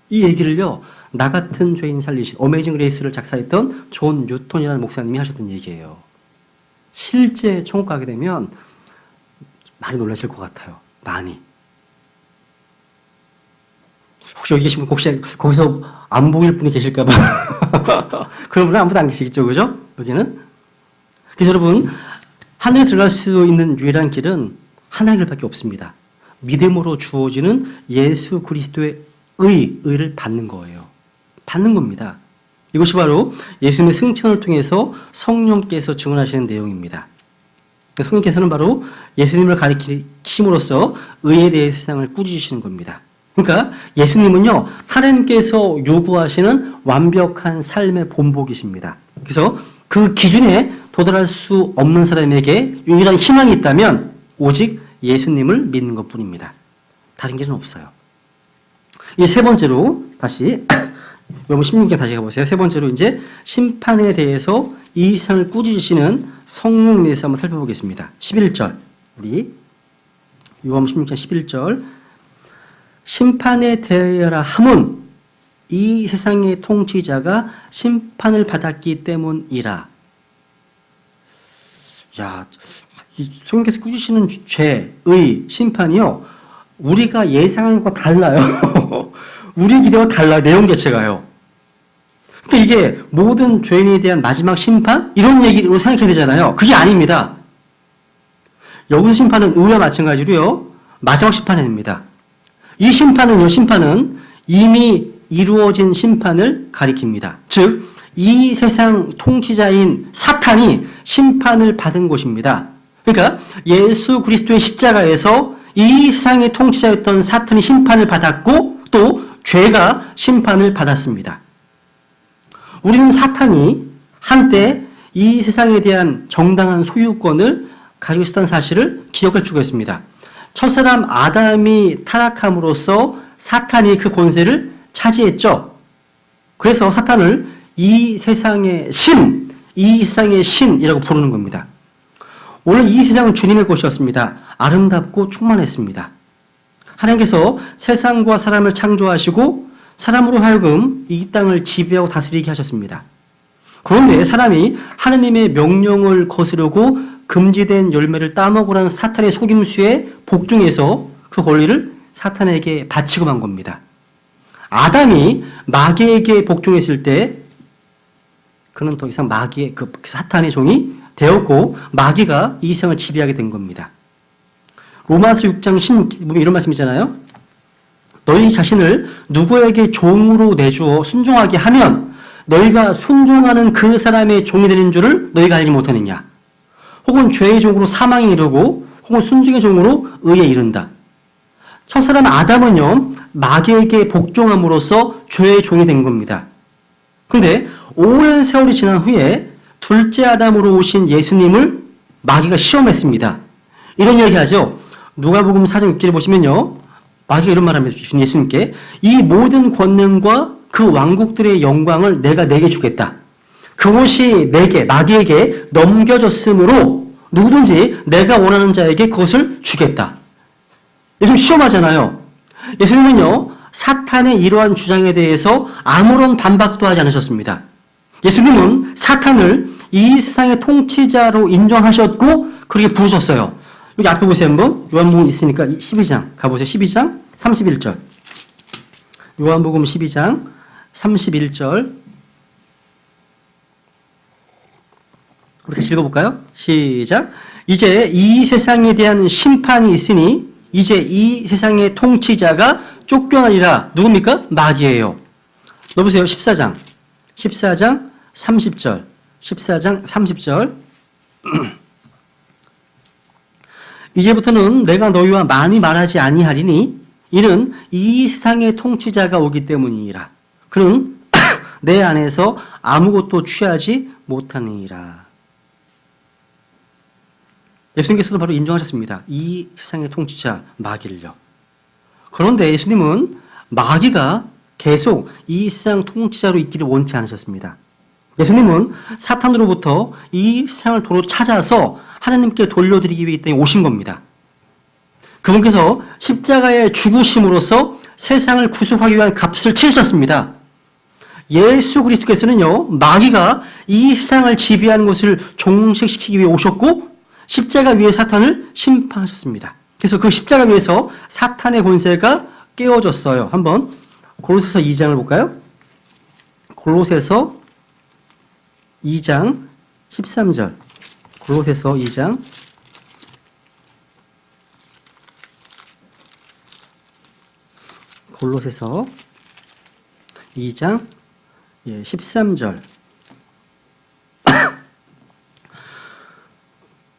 이 얘기를요, 나 같은 죄인 살리신 어메이징 그레이스를 작사했던 존 뉴턴이라는 목사님이 하셨던 얘기예요. 실제 천국 가게 되면 많이 놀라실 것 같아요. 많이. 혹시 여기 계신 분 혹시 거기서 안 보일 분이 계실까봐 그런 분은 아무도 안 계시겠죠, 그죠? 여기는. 그래서 여러분, 하늘에 들어갈 수 있는 유일한 길은 하나의 길밖에 없습니다. 믿음으로 주어지는 예수 그리스도의 의를 받는 거예요. 받는 겁니다. 이것이 바로 예수님의 승천을 통해서 성령께서 증언하시는 내용입니다. 성령께서는 바로 예수님을 가리키심으로써 의에 대해 세상을 꾸짖으시는 겁니다. 그러니까 예수님은요, 하나님께서 요구하시는 완벽한 삶의 본보기십니다. 그래서 그 기준에 도달할 수 없는 사람에게 유일한 희망이 있다면 오직 예수님을 믿는 것뿐입니다. 다른 길은 없어요. 이 세 번째로 다시 요번 16개 다시 가보세요. 세 번째로 이제 심판에 대해서 이 세상을 꾸짖으시는 성령에 대해서 한번 살펴보겠습니다. 11절 우리 요한 16장 11절 심판에 대하여라 함은 이 세상의 통치자가 심판을 받았기 때문이라. 야, 이 성령께서 꾸짖으시는 죄의 심판이요, 우리가 예상하는 것과 달라요. 우리 기대와 달라요. 내용 자체가요. 그러니까 이게 모든 죄인에 대한 마지막 심판? 이런 얘기로 생각해야 되잖아요. 그게 아닙니다. 여기서 심판은 의와 마찬가지로요, 마지막 심판입니다. 이 심판은 이미 이루어진 심판을 가리킵니다. 즉, 이 세상 통치자인 사탄이 심판을 받은 곳입니다. 그러니까 예수 그리스도의 십자가에서 이 세상의 통치자였던 사탄이 심판을 받았고 또 죄가 심판을 받았습니다. 우리는 사탄이 한때 이 세상에 대한 정당한 소유권을 가지고 있었다는 사실을 기억할 필요가 있습니다. 첫사람 아담이 타락함으로써 사탄이 그 권세를 차지했죠. 그래서 사탄을 이 세상의 신이라고 부르는 겁니다. 원래 이 세상은 주님의 것이었습니다. 아름답고 충만했습니다. 하나님께서 세상과 사람을 창조하시고 사람으로 하여금 이 땅을 지배하고 다스리게 하셨습니다. 그런데 사람이 하나님의 명령을 거스르고 금지된 열매를 따먹으라는 사탄의 속임수에 복종해서 그 권리를 사탄에게 바치고 만 겁니다. 아담이 마귀에게 복종했을 때 그는 더 이상 마귀의 그 사탄의 종이 되었고 마귀가 이 세상을 지배하게 된 겁니다. 로마서 6장 16 보면 이런 말씀이잖아요. 너희 자신을 누구에게 종으로 내주어 순종하게 하면 너희가 순종하는 그 사람의 종이 되는 줄을 너희가 알지 못하느냐. 혹은 죄의 종으로 사망에 이르고 혹은 순종의 종으로 의에 이른다. 첫사람 아담은요, 마귀에게 복종함으로써 죄의 종이 된 겁니다. 그런데 오랜 세월이 지난 후에 둘째 아담으로 오신 예수님을 마귀가 시험했습니다. 이런 이야기 하죠. 누가복음 4장 6절에 보시면요, 마귀가 이런 말합니다. 예수님께 이 모든 권능과 그 왕국들의 영광을 내가 내게 주겠다. 그것이 내게 마귀에게 넘겨졌으므로 누구든지 내가 원하는 자에게 그것을 주겠다. 예수님 시험하잖아요. 예수님은요, 사탄의 이러한 주장에 대해서 아무런 반박도 하지 않으셨습니다. 예수님은 사탄을 이 세상의 통치자로 인정하셨고 그렇게 부르셨어요. 여기 앞에 보세요. 한번 요한복음 있으니까 12장 가보세요. 12장 31절 요한복음 12장 31절 우리 같이 읽어볼까요? 시작. 이제 이 세상에 대한 심판이 있으니 이제 이 세상의 통치자가 쫓겨나리라. 누굽니까? 마귀예요. 넣어보세요. 14장 30절 14장 30절 이제부터는 내가 너희와 많이 말하지 아니하리니 이는 이 세상의 통치자가 오기 때문이니라. 그는 내 안에서 아무것도 취하지 못하느니라. 예수님께서도 바로 인정하셨습니다. 이 세상의 통치자 마귀를요. 그런데 예수님은 마귀가 계속 이 세상 통치자로 있기를 원치 않으셨습니다. 예수님은 사탄으로부터 이 세상을 도로 찾아서 하나님께 돌려드리기 위해 오신 겁니다. 그분께서 십자가에 죽으심으로써 세상을 구속하기 위한 값을 치르셨습니다. 예수 그리스도께서는요, 마귀가 이 세상을 지배하는 것을 종식시키기 위해 오셨고 십자가 위에 사탄을 심판하셨습니다. 그래서 그 십자가 위에서 사탄의 권세가 깨어졌어요. 한번 골로새서 2장을 볼까요? 골로새서 2장 13절. 골로새서 2장 13절.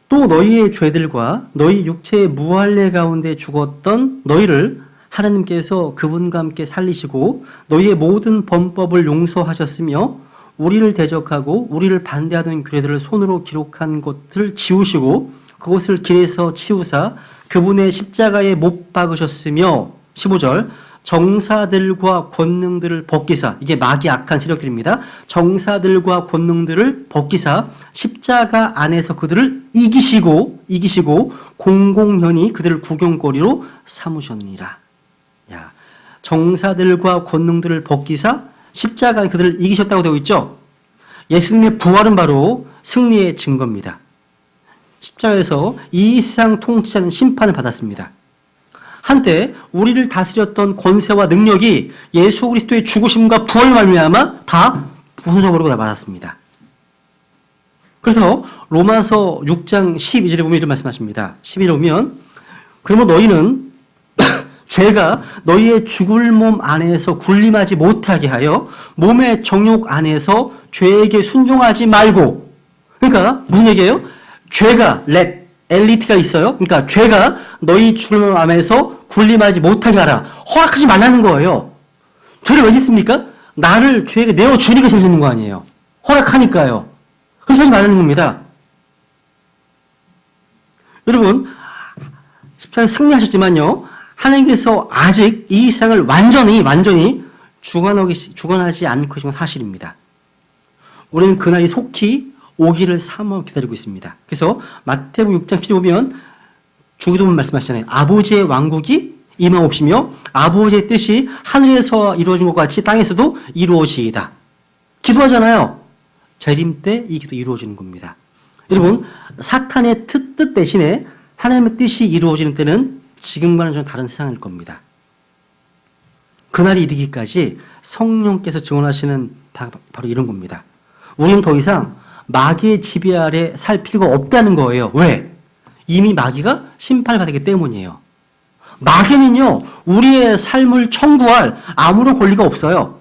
또 너희의 죄들과 너희 육체의 무할례 가운데 죽었던 너희를 하나님께서 그분과 함께 살리시고 너희의 모든 범법을 용서하셨으며 우리를 대적하고 우리를 반대하던 규례들을 손으로 기록한 것을 지우시고 그것을 길에서 치우사 그분의 십자가에 못 박으셨으며 15절 정사들과 권능들을 벗기사, 이게 마귀 악한 세력들입니다. 정사들과 권능들을 벗기사 십자가 안에서 그들을 이기시고 공공연히 그들을 구경거리로 삼으셨느니라. 야, 정사들과 권능들을 벗기사 십자가에 그들을 이기셨다고 되어 있죠. 예수님의 부활은 바로 승리의 증거입니다. 십자가에서 이 세상 통치자는 심판을 받았습니다. 한때 우리를 다스렸던 권세와 능력이 예수 그리스도의 죽으심과 부활을 말미암아 다 부서져 버리고 말았습니다. 그래서 로마서 6장 12절에 보면 이런 말씀하십니다. 12절에 보면 그러면 너희는 죄가 너희의 죽을 몸 안에서 군림하지 못하게 하여 몸의 정욕 안에서 죄에게 순종하지 말고, 그러니까 무슨 얘기예요? 죄가 엘리트가 있어요. 그러니까 죄가 너희 죽을 몸 안에서 군림하지 못하게 하라. 허락하지 말라는 거예요. 죄를 왜 짓습니까? 나를 죄에게 내어주니까 죄를 짓는 거 아니에요. 허락하니까요. 그래서 하지 말라는 겁니다. 여러분, 십자가에 승리하셨지만요, 하나님께서 아직 이 세상을 완전히 주관하지 않고 계신 건 사실입니다. 우리는 그날이 속히 오기를 사모하고 기다리고 있습니다. 그래서 마태복음 6장 7절 보면 중기도문 말씀하시잖아요. 아버지의 왕국이 임하옵시며 아버지의 뜻이 하늘에서 이루어진 것 같이 땅에서도 이루어지이다. 기도하잖아요. 재림 때 이 기도 이루어지는 겁니다. 여러분, 사탄의 뜻 대신에 하나님의 뜻이 이루어지는 때는 지금과는 좀 다른 세상일 겁니다. 그날이 이르기까지 성령께서 증언하시는 바로 이런 겁니다. 우리는 더 이상 마귀의 지배 아래 살 필요가 없다는 거예요. 왜? 이미 마귀가 심판을 받았기 때문이에요. 마귀는요, 우리의 삶을 청구할 아무런 권리가 없어요.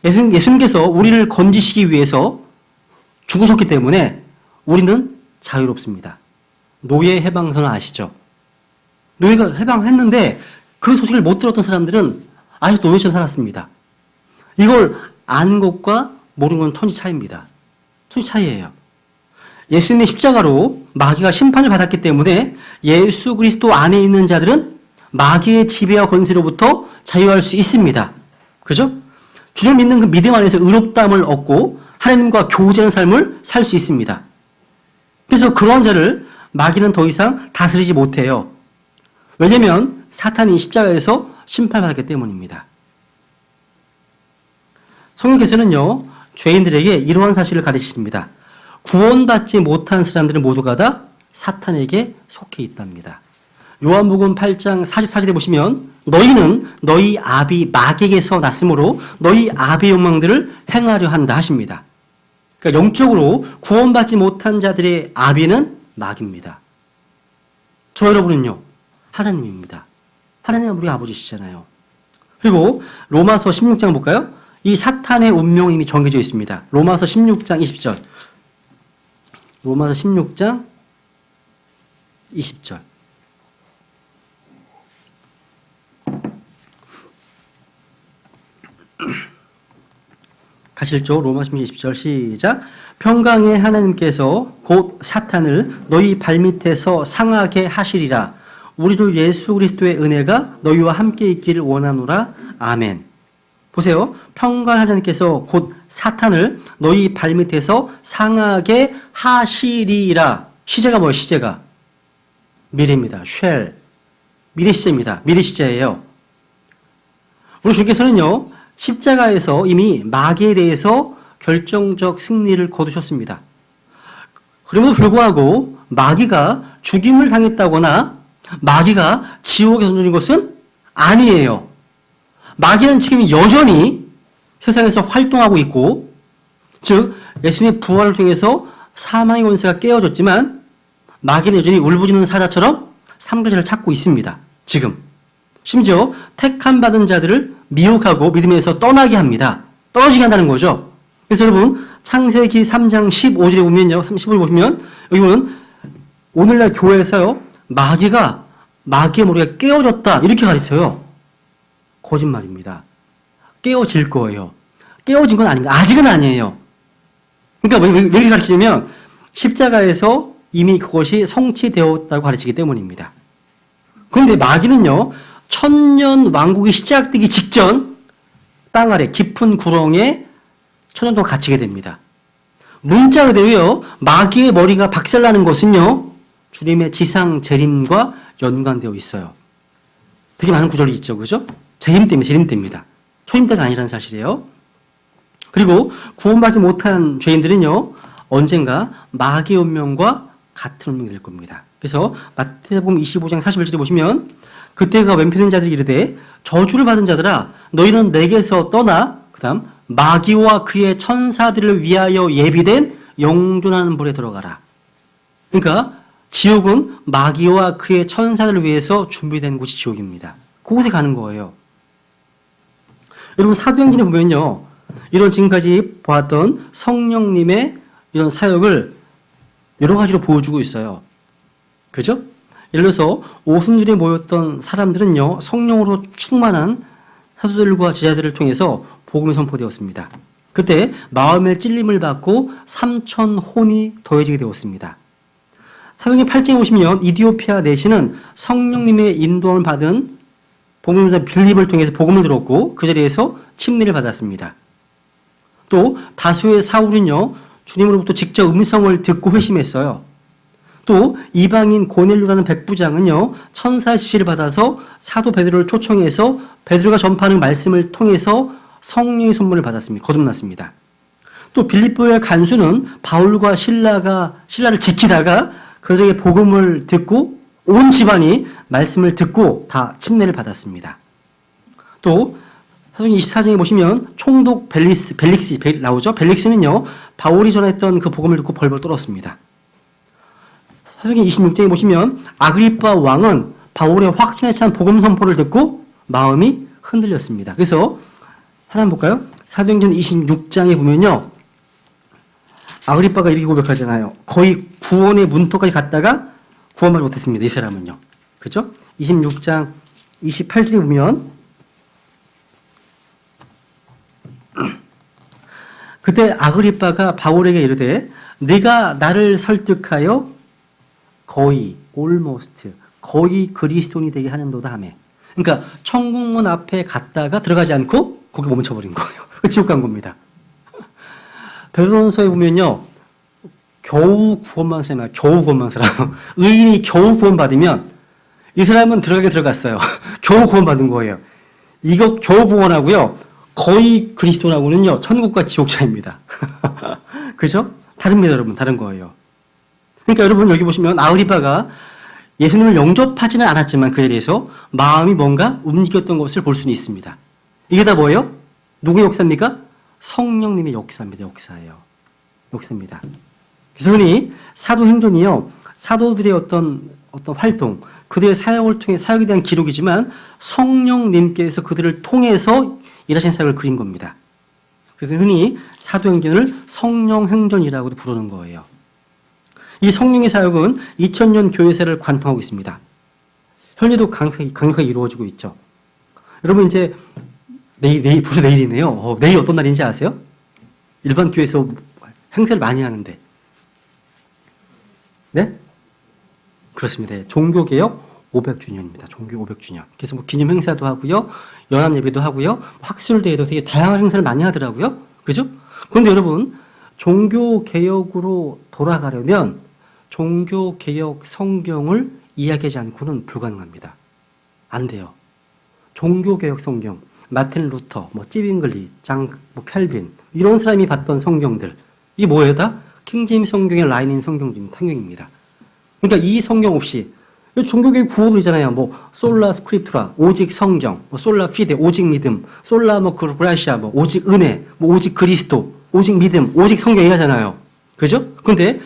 예수님께서 우리를 건지시기 위해서 죽으셨기 때문에 우리는 자유롭습니다. 노예 해방선을 아시죠? 노예가 해방했는데 그 소식을 못 들었던 사람들은 아직도 노예처럼 살았습니다. 이걸 아는 것과 모르는 건 천지 차이입니다. 천지 차이예요. 예수님의 십자가로 마귀가 심판을 받았기 때문에 예수 그리스도 안에 있는 자들은 마귀의 지배와 권세로부터 자유할 수 있습니다. 그죠? 주를 믿는 그 믿음 안에서 의롭다함을 얻고 하나님과 교제하는 삶을 살 수 있습니다. 그래서 그러한 자를 마귀는 더 이상 다스리지 못해요. 왜냐하면 사탄이 십자가에서 심판받았기 때문입니다. 성령께서는요, 죄인들에게 이러한 사실을 가르치십니다. 구원받지 못한 사람들은 모두가 다 사탄에게 속해 있답니다. 요한복음 8장 44절에 보시면 너희는 너희 아비 마귀에게서 났으므로 너희 아비의 욕망들을 행하려 한다 하십니다. 그러니까 영적으로 구원받지 못한 자들의 아비는 마귀입니다. 저 여러분은요, 하나님입니다. 하나님은 우리 아버지시잖아요. 그리고 로마서 16장 볼까요? 이 사탄의 운명이 이미 정해져 있습니다. 로마서 16장 20절. 로마서 16장 20절. 가실죠? 로마 16장 20절 시작. 평강의 하나님께서 곧 사탄을 너희 발밑에서 상하게 하시리라. 우리 주 예수 그리스도의 은혜가 너희와 함께 있기를 원하노라. 아멘. 보세요. 평강의 하나님께서 곧 사탄을 너희 발밑에서 상하게 하시리라. 시제가 뭐예요? 시제가 미래입니다. shall. 미래 시제입니다. 미래 시제예요. 우리 주님께서는요, 십자가에서 이미 마귀에 대해서 결정적 승리를 거두셨습니다. 그럼에도 불구하고 마귀가 죽임을 당했다거나 마귀가 지옥에 던져진 것은 아니에요. 마귀는 지금 여전히 세상에서 활동하고 있고, 즉 예수님의 부활을 통해서 사망의 권세가 깨어졌지만 마귀는 여전히 울부짖는 사자처럼 삼가지를 찾고 있습니다. 지금 심지어 택함 받은 자들을 미혹하고 믿음에서 떠나게 합니다. 떨어지게 한다는 거죠. 그래서 여러분 창세기 3장 15절에 보면요, 15절 보시면 여기 보면 오늘날 교회에서요, 마귀가 마귀의 머리가 깨어졌다 이렇게 가르쳐요. 거짓말입니다. 깨어질 거예요. 깨어진 건 아닙니다. 아직은 아니에요. 그러니까 왜 이렇게 가르치냐면 십자가에서 이미 그것이 성취되었다고 가르치기 때문입니다. 그런데 마귀는요, 천년 왕국이 시작되기 직전 땅 아래 깊은 구렁에 천년 동안 갇히게 됩니다. 문자 그대로요, 마귀의 머리가 박살나는 것은요, 주님의 지상 재림과 연관되어 있어요. 되게 많은 구절이 있죠, 그죠? 재림 때입니다. 초림 때가 아니라는 사실이에요. 그리고 구원받지 못한 죄인들은요, 언젠가 마귀의 운명과 같은 운명이 될 겁니다. 그래서 마태복음 25장 41절에 보시면 그때가 왼편인 자들이 이르되 저주를 받은 자들아 너희는 내게서 떠나 그 다음 마귀와 그의 천사들을 위하여 예비된 영존하는 불에 들어가라. 그러니까 지옥은 마귀와 그의 천사들을 위해서 준비된 곳이 지옥입니다. 그곳에 가는 거예요. 여러분 사도행전에 보면요, 이런 지금까지 보았던 성령님의 이런 사역을 여러 가지로 보여주고 있어요. 그죠? 예를 들어서 오순절에 모였던 사람들은요, 성령으로 충만한 사도들과 제자들을 통해서 복음이 선포되었습니다. 그때 마음의 찔림을 받고 3,000혼이 더해지게 되었습니다. 사도행전 8장에 보시면 이디오피아 내시는 성령님의 인도함을 받은 복음자 빌립을 통해서 복음을 들었고 그 자리에서 침례를 받았습니다. 또 다수의 사울은요, 주님으로부터 직접 음성을 듣고 회심했어요. 또 이방인 고넬료라는 백부장은요, 천사의 지시를 받아서 사도 베드로를 초청해서 베드로가 전파하는 말씀을 통해서 성령의 선물을 받았습니다. 거듭났습니다. 또 빌립보의 간수는 바울과 신라를 지키다가 그들에게 복음을 듣고 온 집안이 말씀을 듣고 다 침례를 받았습니다. 또 사도행전 24장에 보시면 총독 벨릭스 나오죠. 벨릭스는요, 바울이 전했던 그 복음을 듣고 벌벌 떨었습니다. 사도행전 26장에 보시면 아그리빠 왕은 바울의 확신에 찬 복음 선포를 듣고 마음이 흔들렸습니다. 그래서 하나 볼까요? 사도행전 26장에 보면요, 아그리빠가 이렇게 고백하잖아요. 거의 구원의 문턱까지 갔다가 구원받지 못했습니다. 이 사람은요. 그죠? 26장 28절에 보면 그때 아그리빠가 바울에게 이르되 네가 나를 설득하여 거의 almost 거의 그리스도인이 되게 하는도다 하며, 그러니까 천국문 앞에 갔다가 들어가지 않고 거기 멈춰버린 거예요. 지옥 간 겁니다. 베드로전서에 보면요, 겨우 구원받은 사람이야. 겨우 구원받은 사람. 의인이 겨우 구원받으면 이 사람은 들어갔어요. 겨우 구원받은 거예요. 이거 겨우 구원하고요, 거의 그리스도라고는요, 천국과 지옥 차이입니다. 그죠? 다릅니다, 여러분. 다른 거예요. 그러니까 여러분 여기 보시면 아그리빠가 예수님을 영접하지는 않았지만 그에 대해서 마음이 뭔가 움직였던 것을 볼 수는 있습니다. 이게 다 뭐예요? 누구의 역사입니까? 성령님의 역사입니다. 역사입니다. 그래서 흔히 사도행전이요, 사도들의 어떤 활동, 그들의 사역에 대한 기록이지만 성령님께서 그들을 통해서 일하신 사역을 그린 겁니다. 그래서 흔히 사도행전을 성령행전이라고도 부르는 거예요. 이 성령의 사역은 2000년 교회사를 관통하고 있습니다. 현재도 강력하게 이루어지고 있죠. 여러분 이제 벌써 내일이네요. 내일 어떤 날인지 아세요? 일반 교회에서 행사를 많이 하는데. 네? 그렇습니다. 종교개혁 500주년입니다. 종교 500주년. 그래서 뭐 기념 행사도 하고요. 연합예배도 하고요. 학술대회도 되게 다양한 행사를 많이 하더라고요. 그죠? 그런데 여러분, 종교개혁으로 돌아가려면 종교개혁 성경을 이야기하지 않고는 불가능합니다. 안 돼요. 종교개혁 성경, 마틴 루터, 찌빙글리, 켈빈 이런 사람이 봤던 성경들 이게 뭐예요 다? 킹제임스 성경의 라인인 성경입니다. 그러니까 이 성경 없이 종교개혁 구호들이잖아요. 솔라 스크립투라 오직 성경, 솔라 피데 오직 믿음, 솔라 그라시아 오직 은혜, 오직 그리스도, 오직 믿음, 오직 성경 얘기하잖아요. 그죠? 근데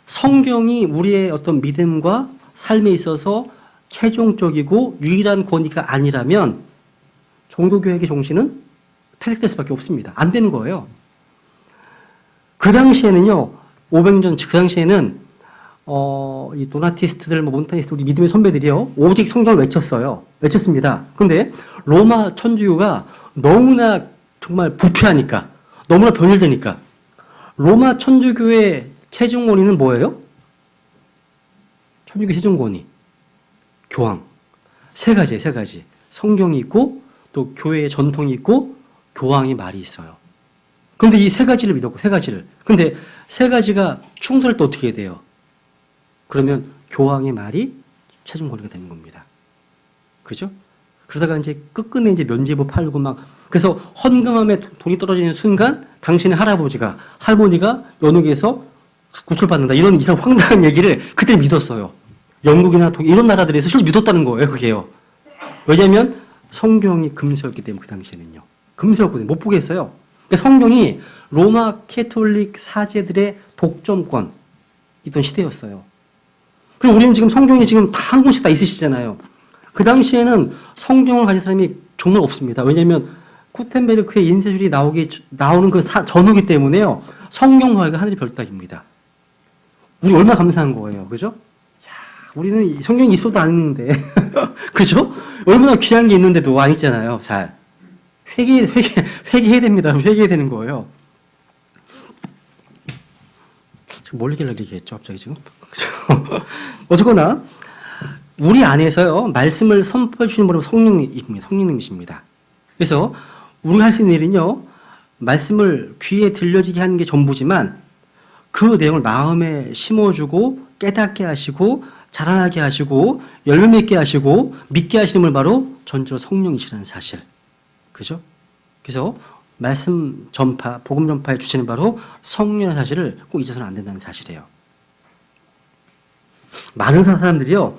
성경이 우리의 어떤 믿음과 삶에 있어서 최종적이고 유일한 권위가 아니라면 종교개혁의 정신은 퇴색될 수밖에 없습니다. 안 되는 거예요. 그 당시에는요, 500년 전, 그 당시에는, 이 도나티스트들, 몬타니스트, 우리 믿음의 선배들이요, 오직 성경을 외쳤습니다. 근데 로마 천주교가 너무나 정말 부패하니까, 너무나 변질되니까, 로마 천주교의 최종 권위는 뭐예요? 천주교 최종 권위. 교황. 세 가지. 성경이 있고, 또 교회의 전통이 있고, 교황의 말이 있어요. 근데 이 세 가지를 믿었고, 세 가지를. 근데 세 가지가 충돌할 때 어떻게 돼요? 그러면 교황의 말이 최종 권위가 되는 겁니다. 그죠? 그러다가 이제 끝끝내 이제 면죄부 팔고 그래서 헌금함에 돈이 떨어지는 순간 당신의 할머니가 연옥에서 구출받는다. 이런 이상 황당한 얘기를 그때 믿었어요. 영국이나 독일 이런 나라들에서 실제 믿었다는 거예요, 그게요. 왜냐면 성경이 금서였기 때문에 그 당시에는요. 금서였거든요. 못 보겠어요. 그러니까 성경이 로마 캐톨릭 사제들의 독점권 있던 시대였어요. 그리고 우리는 지금 성경이 지금 다 한 권씩 다 있으시잖아요. 그 당시에는 성경을 가진 사람이 정말 없습니다. 왜냐하면 구텐베르크의 인쇄술이 나오는 그 전후기 때문에요. 성경 화가 하늘의 별따기입니다. 우리 얼마나 감사한 거예요. 그죠? 야, 우리는 성경이 있어도 안 읽는데. 그죠? 얼마나 귀한 게 있는데도 안 읽잖아요. 잘. 회개해야 됩니다. 회개해야 되는 거예요. 지금 뭘 얘기하려고 얘기했죠? 갑자기 지금? 어쨌거나, 우리 안에서요, 말씀을 선포해 주시는 분은 성령님이십니다. 그래서, 우리가 할 수 있는 일은요, 말씀을 귀에 들려지게 하는 게 전부지만, 그 내용을 마음에 심어주고, 깨닫게 하시고, 자라나게 하시고, 열매 맺게 하시고, 믿게 하시는 분 바로 전적으로 성령이시라는 사실. 그죠? 그래서, 말씀 전파, 복음 전파의 주체는 바로 성령의 사실을 꼭 잊어서는 안 된다는 사실이에요. 많은 사람들이요,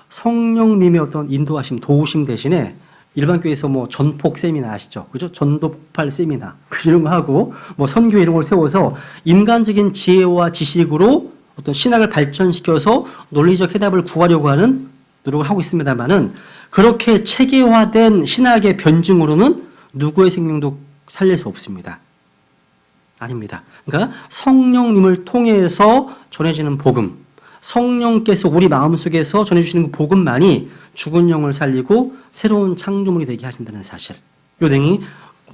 성령님의 어떤 인도하심, 도우심 대신에 일반 교회에서 전폭 세미나 아시죠? 그죠? 전도폭발 세미나. 이런 거 하고, 선교 이런 걸 세워서 인간적인 지혜와 지식으로 어떤 신학을 발전시켜서 논리적 해답을 구하려고 하는 노력을 하고 있습니다만은 그렇게 체계화된 신학의 변증으로는 누구의 생명도 살릴 수 없습니다. 아닙니다. 그러니까 성령님을 통해서 전해지는 복음, 성령께서 우리 마음속에서 전해주시는 그 복음만이 죽은 영을 살리고 새로운 창조물이 되게 하신다는 사실. 요 내용이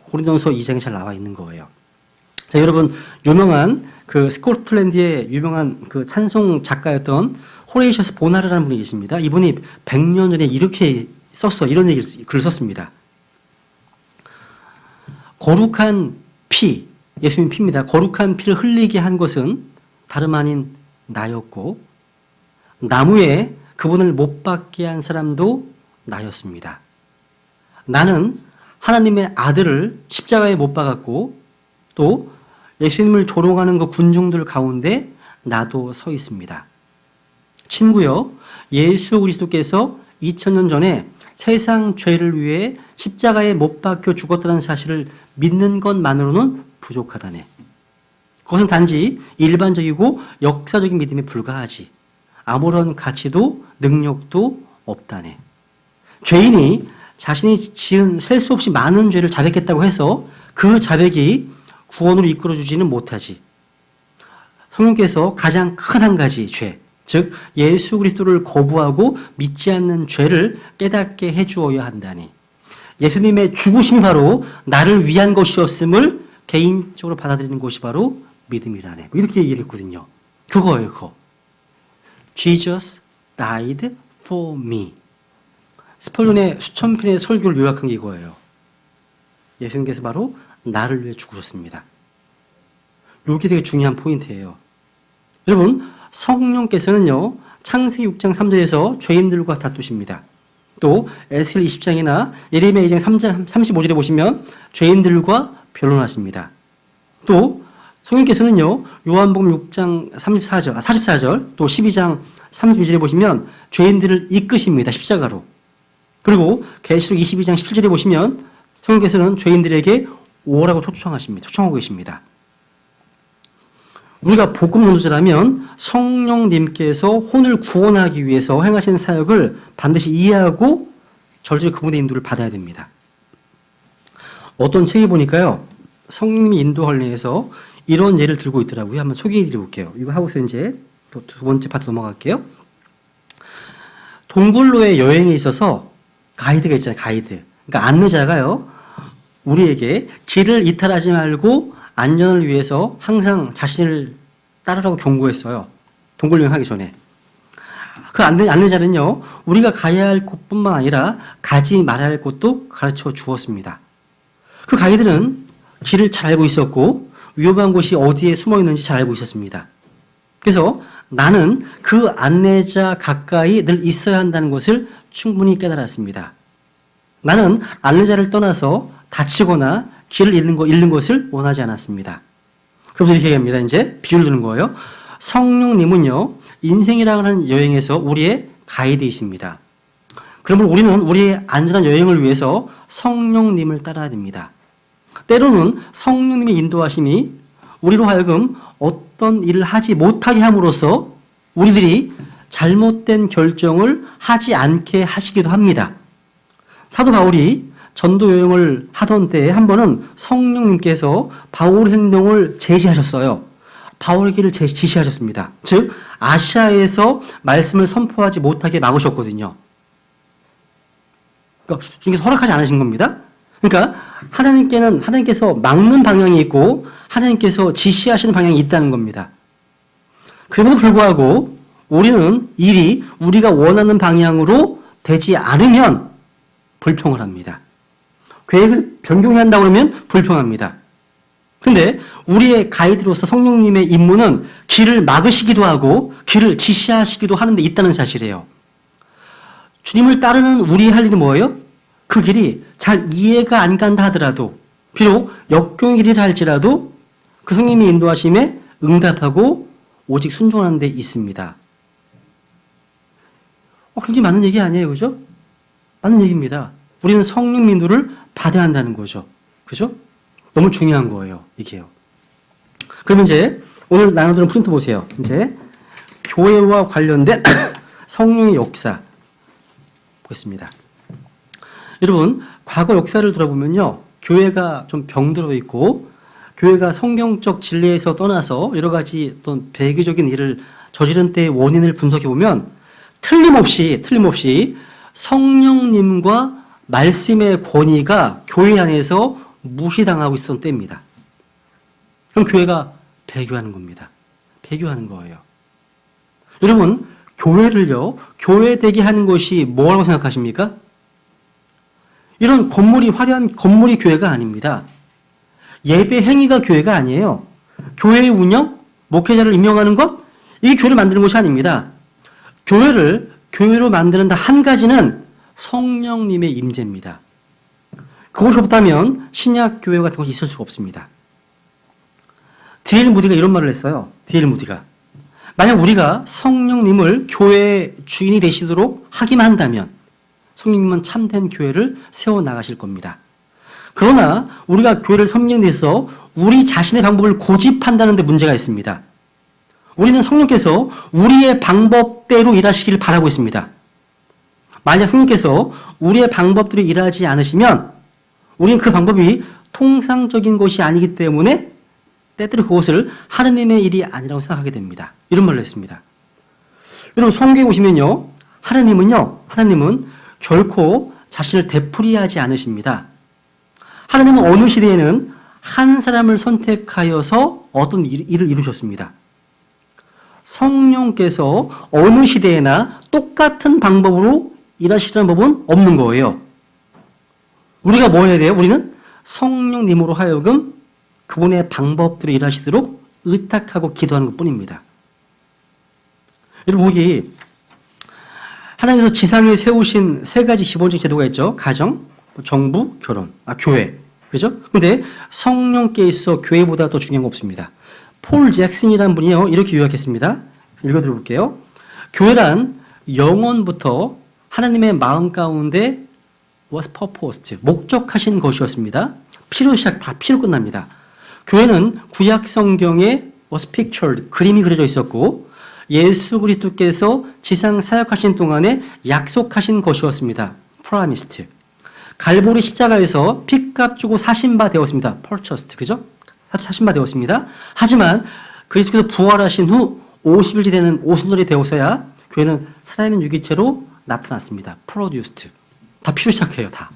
고린도전서 2장에 잘 나와 있는 거예요. 자, 여러분, 유명한 스코틀랜드의 유명한 찬송 작가였던 호레이셔스 보나르라는 분이 계십니다. 이분이 100년 전에 이렇게 이런 글을 썼습니다. 거룩한 피, 예수님 피입니다. 거룩한 피를 흘리게 한 것은 다름 아닌 나였고, 나무에 그분을 못 박게 한 사람도 나였습니다. 나는 하나님의 아들을 십자가에 못 박았고, 또 예수님을 조롱하는 그 군중들 가운데 나도 서 있습니다. 친구여, 예수 그리스도께서 2000년 전에 세상 죄를 위해 십자가에 못 박혀 죽었다는 사실을 믿는 것만으로는 부족하다네. 그것은 단지 일반적이고 역사적인 믿음에 불과하지. 아무런 가치도 능력도 없다네. 죄인이 자신이 지은 셀 수 없이 많은 죄를 자백했다고 해서 그 자백이 구원으로 이끌어주지는 못하지. 성령께서 가장 큰 한 가지 죄, 즉 예수 그리스도를 거부하고 믿지 않는 죄를 깨닫게 해주어야 한다니. 예수님의 죽으심이 바로 나를 위한 것이었음을 개인적으로 받아들이는 것이 바로 믿음이라네. 이렇게 얘기를 했거든요. 그거예요, 그거. Jesus died for me. 스펄전의 수천 편의 설교를 요약한 게 이거예요. 예수님께서 바로 나를 위해 죽으셨습니다. 이게 되게 중요한 포인트예요. 여러분, 성령께서는요, 창세기 6장 3절에서 죄인들과 다투십니다. 또 에스겔 20장이나 예레미야 2장 35절에 보시면 죄인들과 변론하십니다. 또 성령께서는요, 요한복음 6장 44절, 또 12장 32절에 보시면 죄인들을 이끄십니다. 십자가로. 그리고 계시록 22장 17절에 보시면 성령께서는 죄인들에게 오라고 초청하고 계십니다. 우리가 복음 전도자라면 성령님께서 혼을 구원하기 위해서 행하시는 사역을 반드시 이해하고 절절히 그분의 인도를 받아야 됩니다. 어떤 책에 보니까요, 성령님이 인도하려 해서 이런 예를 들고 있더라고요. 한번 소개해 드려볼게요. 이거 하고서 이제 또 두 번째 파트 넘어갈게요. 동굴로의 여행에 있어서 가이드가 있잖아요. 가이드. 그러니까 안내자가요, 우리에게 길을 이탈하지 말고 안전을 위해서 항상 자신을 따르라고 경고했어요. 동굴 여행하기 전에. 그 안내자는요, 우리가 가야 할 곳뿐만 아니라 가지 말아야 할 곳도 가르쳐 주었습니다. 그 가이드는 길을 잘 알고 있었고 위험한 곳이 어디에 숨어 있는지 잘 알고 있었습니다. 그래서 나는 그 안내자 가까이 늘 있어야 한다는 것을 충분히 깨달았습니다. 나는 안내자를 떠나서 다치거나 길을 잃는 것을 원하지 않았습니다. 그래서 이렇게 얘기합니다. 이제 비유를 드는 거예요. 성령님은요, 인생이라고 하는 여행에서 우리의 가이드이십니다. 그러면 우리는 우리의 안전한 여행을 위해서 성령님을 따라야 됩니다. 때로는 성령님의 인도하심이 우리로 하여금 어떤 일을 하지 못하게 함으로써 우리들이 잘못된 결정을 하지 않게 하시기도 합니다. 사도 바울이 전도 여행을 하던 때에 한 번은 성령님께서 바울의 행동을 제지하셨어요. 바울의 길을 지시하셨습니다. 즉 아시아에서 말씀을 선포하지 못하게 막으셨거든요. 그러니까 주님께서 허락하지 않으신 겁니다. 그러니까 하나님께서 막는 방향이 있고 하나님께서 지시하시는 방향이 있다는 겁니다. 그럼에도 불구하고 우리는 일이 우리가 원하는 방향으로 되지 않으면 불평을 합니다. 계획을 변경해야 한다고 그러면 불평합니다. 근데 우리의 가이드로서 성령님의 임무는 길을 막으시기도 하고 길을 지시하시기도 하는데 있다는 사실이에요. 주님을 따르는 우리의 할 일은 뭐예요? 그 길이 잘 이해가 안 간다 하더라도, 비록 역경의 길이라 할지라도 그 성령님의 인도하심에 응답하고 오직 순종하는 데 있습니다. 굉장히 맞는 얘기 아니에요, 그죠? 맞는 얘기입니다. 우리는 성령 인도를 받아야 한다는 거죠. 그죠? 너무 중요한 거예요, 이게요. 그럼 이제 오늘 나눠드는 포인트 보세요. 이제 교회와 관련된 성령의 역사 보겠습니다. 여러분, 과거 역사를 돌아보면요, 교회가 좀 병들어 있고 교회가 성경적 진리에서 떠나서 여러 가지 어떤 배교적인 일을 저지른 때의 원인을 분석해 보면 틀림없이 성령님과 말씀의 권위가 교회 안에서 무시당하고 있었던 때입니다. 그럼 교회가 배교하는 겁니다. 배교하는 거예요. 여러분, 교회를요, 교회 되게 하는 것이 뭐라고 생각하십니까? 이런 화려한 건물이 교회가 아닙니다. 예배 행위가 교회가 아니에요. 교회의 운영, 목회자를 임명하는 것, 이게 교회를 만드는 것이 아닙니다. 교회를 교회로 만드는 한 가지는 성령님의 임재입니다. 그것이 없다면 신약 교회 같은 것이 있을 수가 없습니다. D.L. 무디가 이런 말을 했어요. D.L. 무디가. 만약 우리가 성령님을 교회의 주인이 되시도록 하기만 한다면 성령님은 참된 교회를 세워나가실 겁니다. 그러나 우리가 교회를 섬기는 데 있어서 우리 자신의 방법을 고집한다는 데 문제가 있습니다. 우리는 성령께서 우리의 방법대로 일하시기를 바라고 있습니다. 만약 성령께서 우리의 방법대로 일하지 않으시면 우리는 그 방법이 통상적인 것이 아니기 때문에 때때로 그것을 하느님의 일이 아니라고 생각하게 됩니다. 이런 말을 했습니다. 여러분, 성경에 보시면요, 하나님은 결코 자신을 되풀이하지 않으십니다. 하나님은 어느 시대에는 한 사람을 선택하여서 어떤 일을 이루셨습니다. 성령께서 어느 시대에나 똑같은 방법으로 일하시는 법은 없는 거예요. 우리가 뭐 해야 돼요? 우리는 성령님으로 하여금 그분의 방법대로 일하시도록 의탁하고 기도하는 것뿐입니다. 여러분 보기 하나님께서 지상에 세우신 세 가지 기본적 제도가 있죠. 가정, 정부, 결혼, 교회. 그죠? 근데 성령께 있어 교회보다 더 중요한 거 없습니다. 폴 잭슨이라는 분이요. 이렇게 요약했습니다. 읽어드려볼게요. 교회란 영원부터 하나님의 마음 가운데 was purposed, 목적하신 것이었습니다. 피로 시작, 다 피로 끝납니다. 교회는 구약 성경에 was pictured, 그림이 그려져 있었고 예수 그리스도께서 지상 사역하신 동안에 약속하신 것이었습니다. promised. 갈보리 십자가에서 피값 주고 사신 바 되었습니다. purchased. 그죠? 사신 바 되었습니다. 하지만 그리스도께서 부활하신 후 50일이 되는 오순절이 되어서야 교회는 살아있는 유기체로 나타났습니다. produced. 다 피로 시작해요. 다.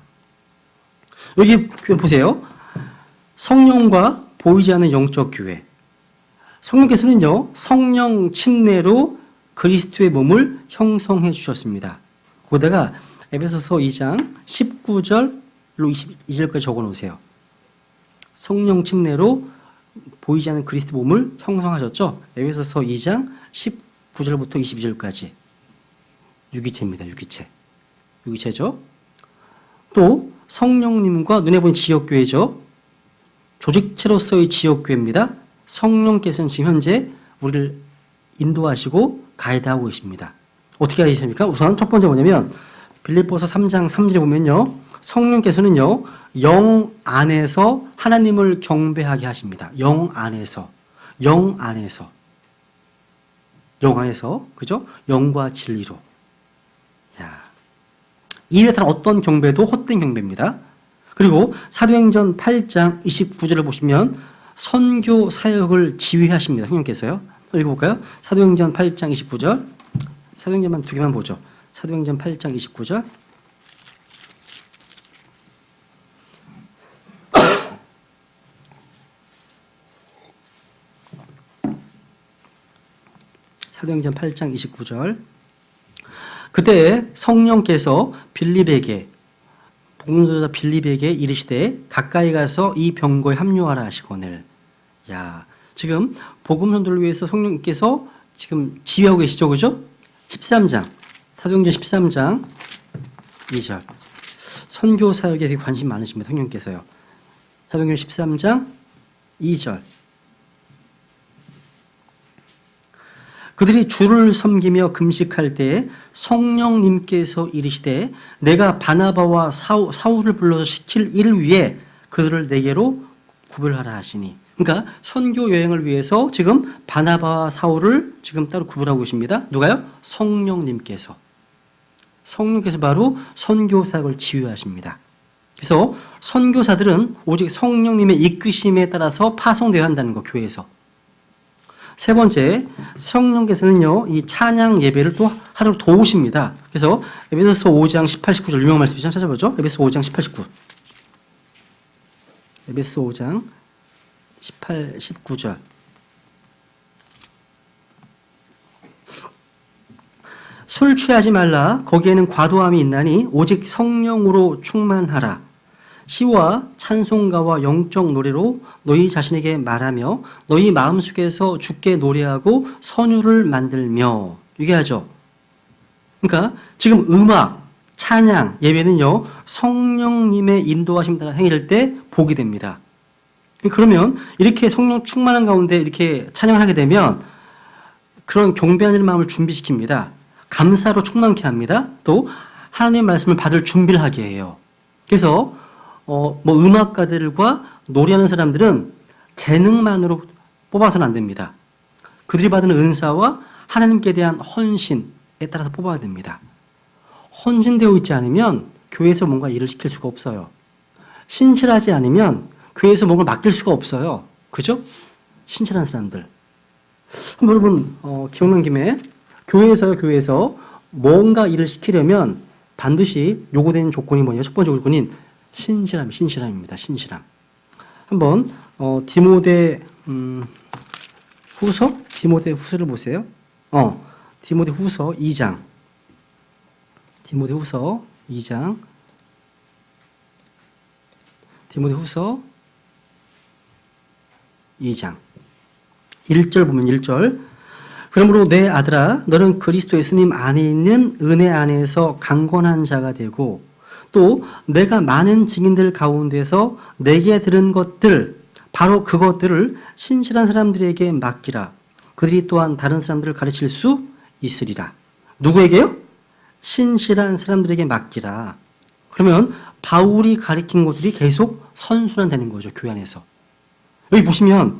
여기 교회 보세요. 성령과 보이지 않는 영적 교회. 성령께서는요, 성령 침례로 그리스도의 몸을 형성해 주셨습니다. 거기다가 에베소서 2장 19절로 22절까지 적어 놓으세요. 성령 침례로 보이지 않는 그리스도 몸을 형성하셨죠. 에베소서 2장 19절부터 22절까지. 유기체입니다. 유기체. 유기체죠. 또 성령님과 눈에 보이는 지역교회죠. 조직체로서의 지역교회입니다. 성령께서는 지금 현재 우리를 인도하시고 가이드하고 계십니다. 어떻게 하십니까? 우선 첫 번째 뭐냐면 빌립보서 3장 3절에 보면요. 성령께서는요. 영 안에서 하나님을 경배하게 하십니다. 영 안에서. 영 안에서. 영 안에서. 그죠? 영과 진리로. 자, 이 외에는 어떤 경배도 헛된 경배입니다. 그리고 사도행전 8장 29절을 보시면 선교 사역을 지휘하십니다. 성령께서요. 읽어볼까요? 사도행전 8장 29절. 사도행전만 두 개만 보죠. 사도행전 8장 29절. 사도행전 8장 29절. 그때 성령께서 빌립에게 복음전도자 빌립에게 이르시되 가까이 가서 이 병거에 합류하라 하시거늘. 야, 지금 복음 전도를 위해서 성령께서 지금 지휘하고 계시죠, 그죠? 13장 사도행전 13장 2절. 선교 사역에 되게 관심 많으십니다, 성령께서요. 사도행전 13장 2절. 그들이 주를 섬기며 금식할 때에 성령님께서 이르시되 내가 바나바와 사울을 불러서 시킬 일을 위해 그들을 내게로 구별하라 하시니. 그러니까 선교 여행을 위해서 지금 바나바와 사울을 지금 따로 구별하고 계십니다. 누가요? 성령님께서. 성령께서 바로 선교 사역을 지휘하십니다. 그래서 선교사들은 오직 성령님의 이끄심에 따라서 파송되어야 한다는 거, 교회에서. 세 번째, 성령께서는요, 이 찬양 예배를 또 하도록 도우십니다. 그래서 에베소서 5장 18, 19절 유명한 말씀이죠. 찾아보죠. 에베소서 5장 18, 19. 에베소서 5장 18, 19절. 술 취하지 말라. 거기에는 과도함이 있나니 오직 성령으로 충만하라. 시와 찬송가와 영적 노래로 너희 자신에게 말하며 너희 마음속에서 주께 노래하고 선율을 만들며. 이게 하죠. 그러니까 지금 음악, 찬양, 예배는요 성령님의 인도하심 따라 행할 때 복이 됩니다. 그러면 이렇게 성령 충만한 가운데 이렇게 찬양을 하게 되면 그런 경배하는 마음을 준비시킵니다. 감사로 충만케 합니다. 또 하나님의 말씀을 받을 준비를 하게 해요. 그래서 음악가들과 노래하는 사람들은 재능만으로 뽑아서는 안 됩니다. 그들이 받은 은사와 하나님께 대한 헌신에 따라서 뽑아야 됩니다. 헌신되어 있지 않으면 교회에서 뭔가 일을 시킬 수가 없어요. 신실하지 않으면 교회에서 뭔가 맡길 수가 없어요. 그죠? 신실한 사람들. 여러분, 기억난 김에 교회에서 뭔가 일을 시키려면 반드시 요구되는 조건이 뭐냐? 첫 번째 조건인 신실함입니다. 신실함. 한번 디모데 후서를 보세요. 디모데 후서 2장. 디모데 후서 2장 1절 보면 1절. 그러므로 내 아들아 너는 그리스도 예수님 안에 있는 은혜 안에서 강건한 자가 되고 또 내가 많은 증인들 가운데서 내게 들은 것들 바로 그것들을 신실한 사람들에게 맡기라. 그들이 또한 다른 사람들을 가르칠 수 있으리라. 누구에게요? 신실한 사람들에게 맡기라. 그러면 바울이 가르친 것들이 계속 선순환되는 거죠. 교회 안에서. 여기 보시면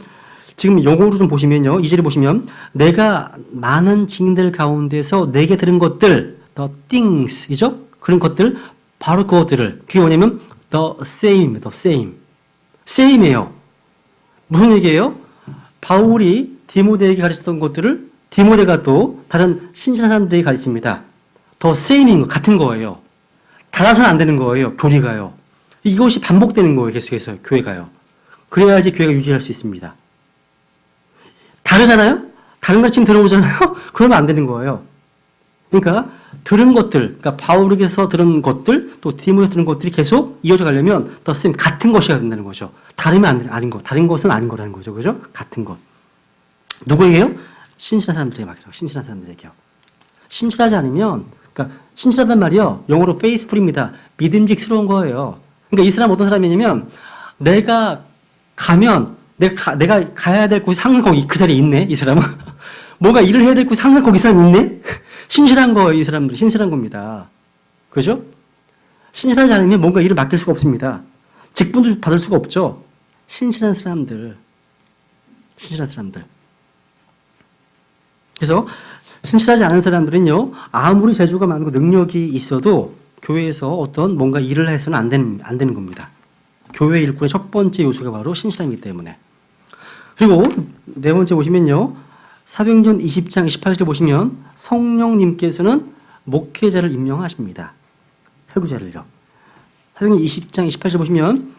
지금 영어로 좀 보시면요. 2절에 보시면 내가 많은 증인들 가운데서 내게 들은 것들 the things 이죠? 그런 것들 바로 그것들을 그게 뭐냐면 the same이에요. 무슨 얘기예요? 바울이 디모데에게 가르쳤던 것들을 디모데가 또 다른 신실한 사람들에게 가르칩니다. the same인 거 같은 거예요. 달라서는 안 되는 거예요. 교리가요. 이것이 반복되는 거예요. 계속해서 교회가요. 그래야지 교회가 유지할 수 있습니다. 다르잖아요? 다른 가르침 들어오잖아요? 그러면 안 되는 거예요. 그러니까 들은 것들, 그러니까 바울에게서 들은 것들, 또 디모데에서 들은 것들이 계속 이어져 가려면 더 쌤 같은 것이어야 된다는 거죠. 다르면 아닌 것, 다른 것은 아닌 거라는 거죠. 그죠? 같은 것. 누구에게요? 신실한 사람들에게 맡기라고. 신실한 사람들에게요. 신실하지 않으면, 그러니까 신실하단 말이요. 영어로 faithful입니다. 믿음직스러운 거예요. 그러니까 이 사람 어떤 사람이냐면 내가 가면 내가 가야 될 곳이 항상 거기 그 자리에 있네. 이 사람은 뭔가 일을 해야 될 곳이 항상 거기 사람이 있네. 신실한 거예요. 이 사람들 신실한 겁니다. 그죠? 신실하지 않으면 뭔가 일을 맡길 수가 없습니다. 직분도 받을 수가 없죠. 신실한 사람들. 그래서 신실하지 않은 사람들은요, 아무리 재주가 많고 능력이 있어도 교회에서 어떤 뭔가 일을 해서는 안 되는 겁니다. 교회 일꾼의 첫 번째 요소가 바로 신실함이기 때문에. 그리고 네 번째 보시면요, 사도행전 20장 28절에 보시면 성령님께서는 목회자를 임명하십니다. 설교자를요. 사도행전 20장 28절 보시면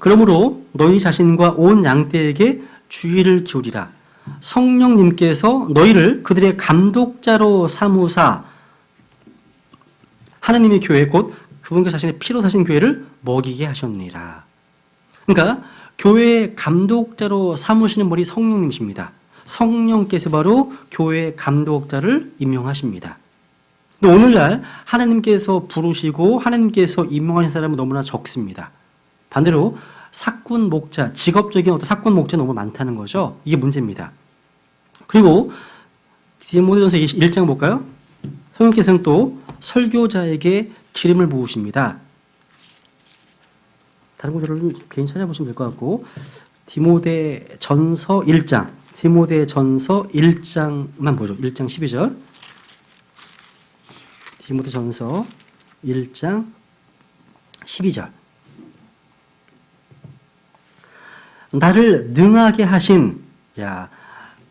그러므로 너희 자신과 온 양떼에게 주의를 기울이라. 성령님께서 너희를 그들의 감독자로 삼으사 하느님의 교회 곧 그분께서 자신의 피로 사신 교회를 먹이게 하셨느니라. 그러니까 교회의 감독자로 삼으시는 분이 성령님이십니다. 성령께서 바로 교회의 감독자를 임명하십니다. 근데 오늘날 하나님께서 부르시고 하나님께서 임명하신 사람은 너무나 적습니다. 반대로 사꾼 목자, 직업적인 어떤 사꾼 목자 너무 많다는 거죠. 이게 문제입니다. 그리고 디모데전서 1장 볼까요? 성령께서는 또 설교자에게 기름을 부으십니다. 다른 구절을 좀 개인 찾아보시면 될 것 같고 디모데전서 1장만 보죠. 1장 12절. 디모데전서 1장 12절. 나를 능하게 하신,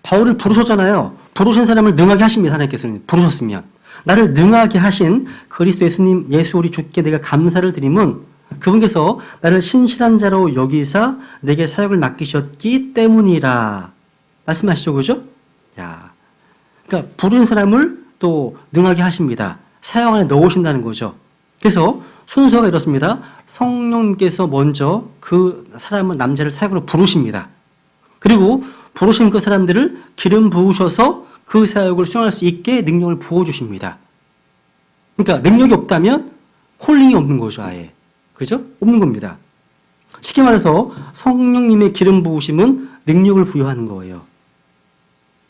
바울을 부르셨잖아요. 부르신 사람을 능하게 하십니다. 하나님께서는 부르셨으면. 나를 능하게 하신 그리스도 예수님, 예수 우리 주께 내가 감사를 드림은 그분께서 나를 신실한 자로 여기사 내게 사역을 맡기셨기 때문이라. 말씀하시죠, 그죠? 그러니까 부르는 사람을 또 능하게 하십니다. 사역 안에 넣으신다는 거죠. 그래서 순서가 이렇습니다. 성령님께서 먼저 그 사람을, 남자를 사역으로 부르십니다. 그리고 부르신 그 사람들을 기름 부으셔서 그 사역을 수행할 수 있게 능력을 부어주십니다. 그러니까 능력이 없다면 콜링이 없는 거죠, 아예. 그죠? 없는 겁니다. 쉽게 말해서 성령님의 기름 부으심은 능력을 부여하는 거예요.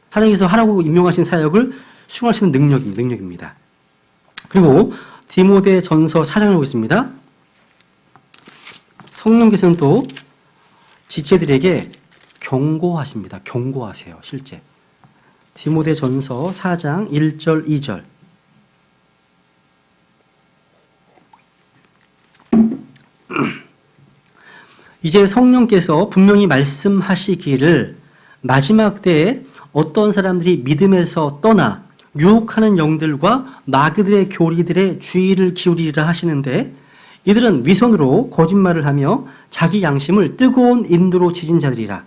하나님께서 하라고 임명하신 사역을 수행할 수 있는 능력입니다. 그리고 디모데전서 4장을 보겠습니다. 성령께서는 또 지체들에게 경고하십니다. 경고하세요, 실제. 디모데전서 4장 1절 2절. 이제 성령께서 분명히 말씀하시기를 마지막 때에 어떤 사람들이 믿음에서 떠나 유혹하는 영들과 마귀들의 교리들의 주의를 기울이리라 하시는데 이들은 위선으로 거짓말을 하며 자기 양심을 뜨거운 인도로 지진 자들이라.